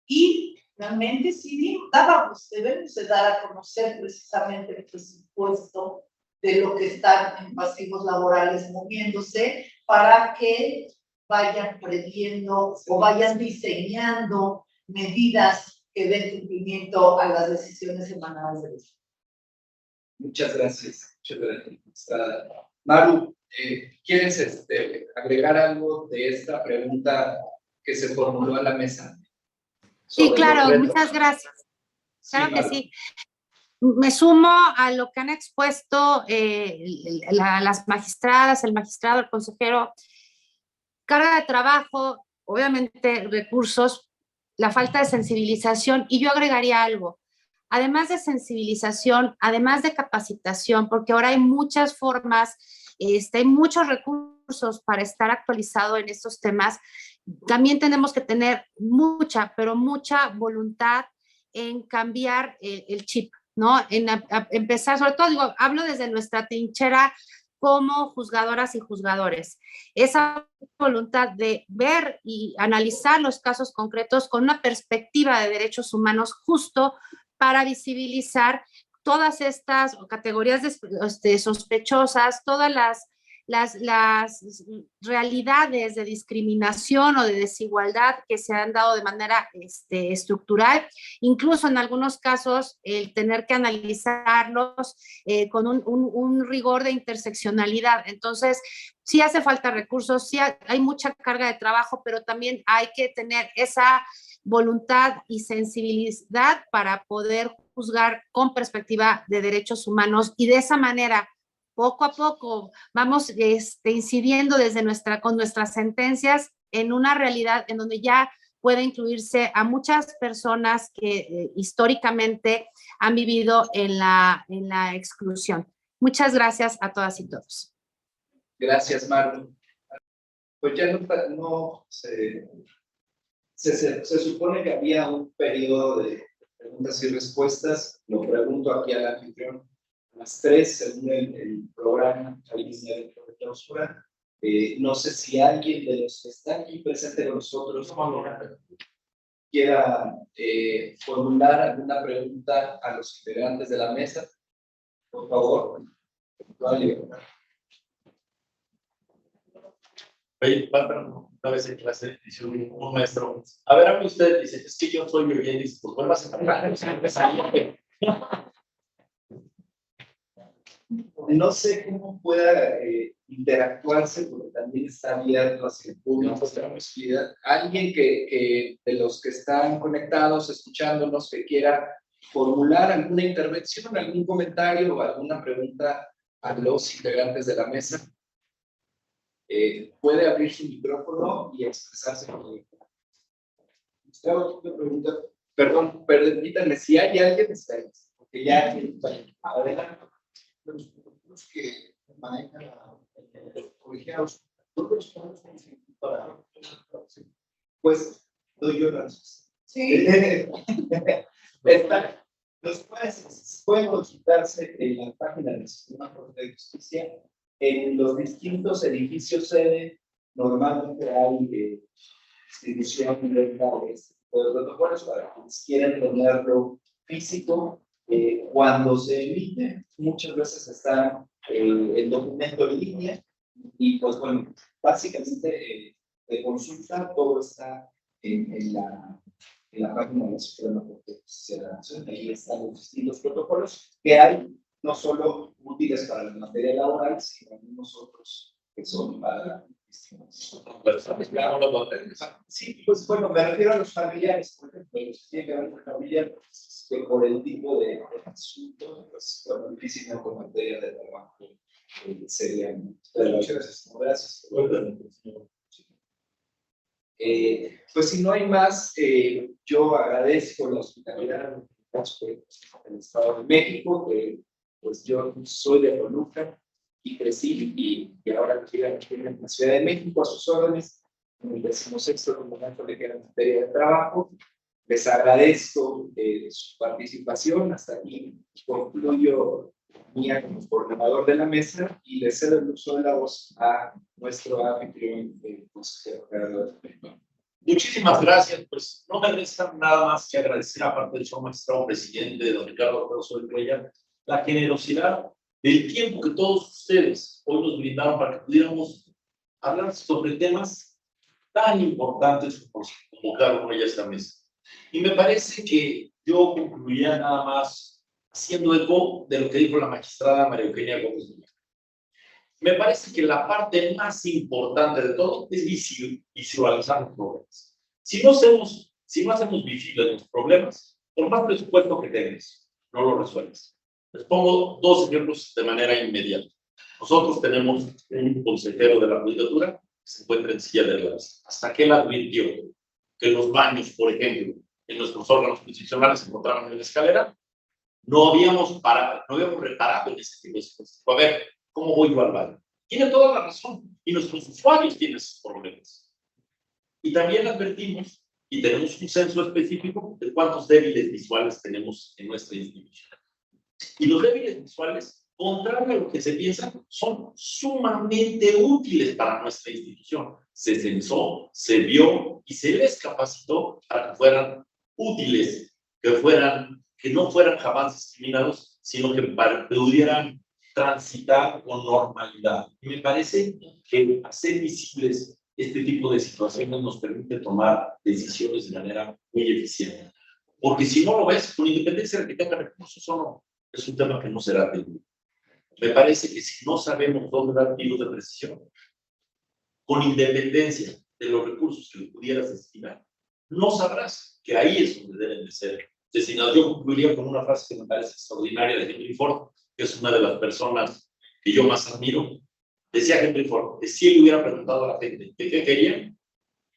Y realmente sí debemos de dar a conocer precisamente el presupuesto de lo que están en pasivos laborales moviéndose para que vayan previendo o vayan diseñando medidas que den cumplimiento a las decisiones emanadas de los. Muchas gracias. Muchas gracias. Maru, ¿quieres agregar algo de esta pregunta que se formuló a la mesa? Sí, claro, muchas gracias. Claro que sí. Me sumo a lo que han expuesto las magistradas, el magistrado, el consejero. Carga de trabajo, obviamente recursos, la falta de sensibilización, y yo agregaría algo. Además de sensibilización, además de capacitación, porque ahora hay muchas formas, hay muchos recursos para estar actualizado en estos temas, también tenemos que tener mucha, pero mucha voluntad en cambiar el chip, ¿no? En empezar, sobre todo, digo, hablo desde nuestra trinchera como juzgadoras y juzgadores. Esa voluntad de ver y analizar los casos concretos con una perspectiva de derechos humanos justo para visibilizar todas estas categorías sospechosas, todas las realidades de discriminación o de desigualdad que se han dado de manera estructural, incluso en algunos casos el tener que analizarlos con un rigor de interseccionalidad. Entonces, sí hace falta recursos, sí hay mucha carga de trabajo, pero también hay que tener esa voluntad y sensibilidad para poder juzgar con perspectiva de derechos humanos, y de esa manera poco a poco vamos incidiendo con nuestras sentencias en una realidad en donde ya puede incluirse a muchas personas que históricamente han vivido en la exclusión. Muchas gracias a todas y todos. Gracias, Maru. Pues ya se supone que había un periodo de preguntas y respuestas. Lo pregunto aquí al anfitrión. Las 3, según el programa de clausura. No sé si alguien de los que están aquí presente con nosotros quiera formular alguna pregunta a los integrantes de la mesa. Por favor. Oye, una vez en clase, dice un maestro, a ver, a mí usted dice, es que yo soy bien, dice, pues vuelvas a empezar. No sé cómo pueda interactuarse, porque también está abierto hacia el público. Alguien que de los que están conectados, escuchándonos, que quiera formular alguna intervención, algún comentario o alguna pregunta a los integrantes de la mesa, puede abrir su micrófono y expresarse. Perdón, permítanme, si hay alguien, porque ya adelante. Los protocolos que manejan colegiados, pues doy yo la respuesta. Sí. Los jueces pueden consultarse en la página del Sistema de Justicia. En los distintos edificios sede, normalmente hay distribución de protocolos para quienes quieren tenerlo físico. Cuando se emite, muchas veces está el documento en línea y pues bueno, básicamente de consulta todo está en la página de la Suprema Corte de Justicia de la Nación. Ahí están los distintos protocolos que hay, no solo útiles para la materia laboral, sino algunos otros que son para distintos. Sí, pues bueno, me refiero a los familiares, por ejemplo, los que tienen que ver con familia, que por el tipo de asunto, pues bueno, difícilmente con materia de trabajo sería. Muchas gracias. Pues si no hay más, yo agradezco la hospitalidad del Estado de México, pues yo soy de Toluca y crecí y ahora estoy aquí en la Ciudad de México a sus órdenes, en el 16º Congreso de Materia de Trabajo. Les agradezco su participación. Hasta aquí concluyo mía como coordinador de la mesa y le cedo el uso de la voz a nuestro anfitrión, el consejero. Muchísimas gracias. Pues no me resta nada más que agradecer, aparte del señor magistrado presidente, don Ricardo Alfredo de Cuellar, la generosidad del tiempo que todos ustedes hoy nos brindaron para que pudiéramos hablar sobre temas tan importantes como convocaron hoy a esta mesa. Y me parece que yo concluiría nada más haciendo eco de lo que dijo la magistrada María Eugenia Gómez Luna. Me parece que la parte más importante de todo es visualizar los problemas. Si no hacemos visibles los problemas, por más presupuesto que tengas, no lo resuelves. Les pongo dos ejemplos de manera inmediata. Nosotros tenemos un consejero de la judicatura que se encuentra en silla de ruedas. Hasta que él advirtió que los baños, por ejemplo, en nuestros órganos jurisdiccionales se encontraban en la escalera, no habíamos reparado en ese tipo de cosas. A ver, ¿cómo voy yo al baño? Tiene toda la razón. Y nuestros usuarios tienen esos problemas. Y también advertimos y tenemos un censo específico de cuántos débiles visuales tenemos en nuestra institución. Y los débiles visuales, contrario a lo que se piensa, son sumamente útiles para nuestra institución. Se censó, se vio y se les capacitó para que fueran útiles, que no fueran jamás discriminados, sino que pudieran transitar con normalidad. Y me parece que hacer visibles este tipo de situaciones nos permite tomar decisiones de manera muy eficiente. Porque si no lo ves, con independencia de que tenga recursos o no, es un tema que no será atendido. Me parece que si no sabemos dónde dar tiros de precisión, con independencia de los recursos que le pudieras destinar, no sabrás que ahí es donde deben de ser destinados. Yo concluiría con una frase que me parece extraordinaria de Henry Ford, que es una de las personas que yo más admiro. Decía Henry Ford que si él hubiera preguntado a la gente de qué querían,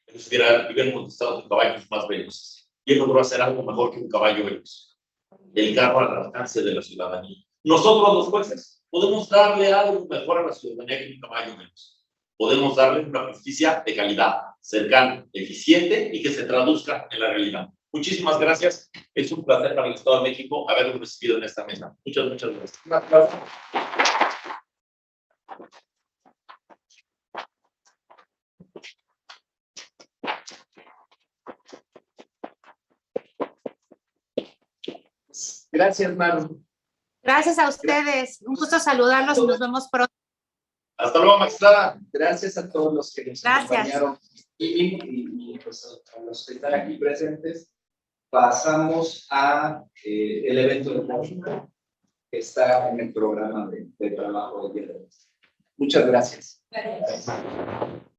ellos hubieran contestado con caballos más veloces. Y él logró hacer algo mejor que un caballo veloz. El carro al alcance de la ciudadanía. Nosotros, los jueces, podemos darle algo mejor a la ciudadanía que un caballo veloz. Podemos darle una justicia de calidad, cercana, eficiente y que se traduzca en la realidad. Muchísimas gracias. Es un placer para el Estado de México haberlo recibido en esta mesa. Muchas gracias. Gracias, Maru. Gracias a ustedes. Un gusto saludarlos y nos vemos pronto. Hasta luego, magistrada. Gracias a todos los que nos acompañaron y pues, a los que están aquí presentes. Pasamos a el evento de música que está en el programa de trabajo del día de hoy. Muchas gracias. Gracias.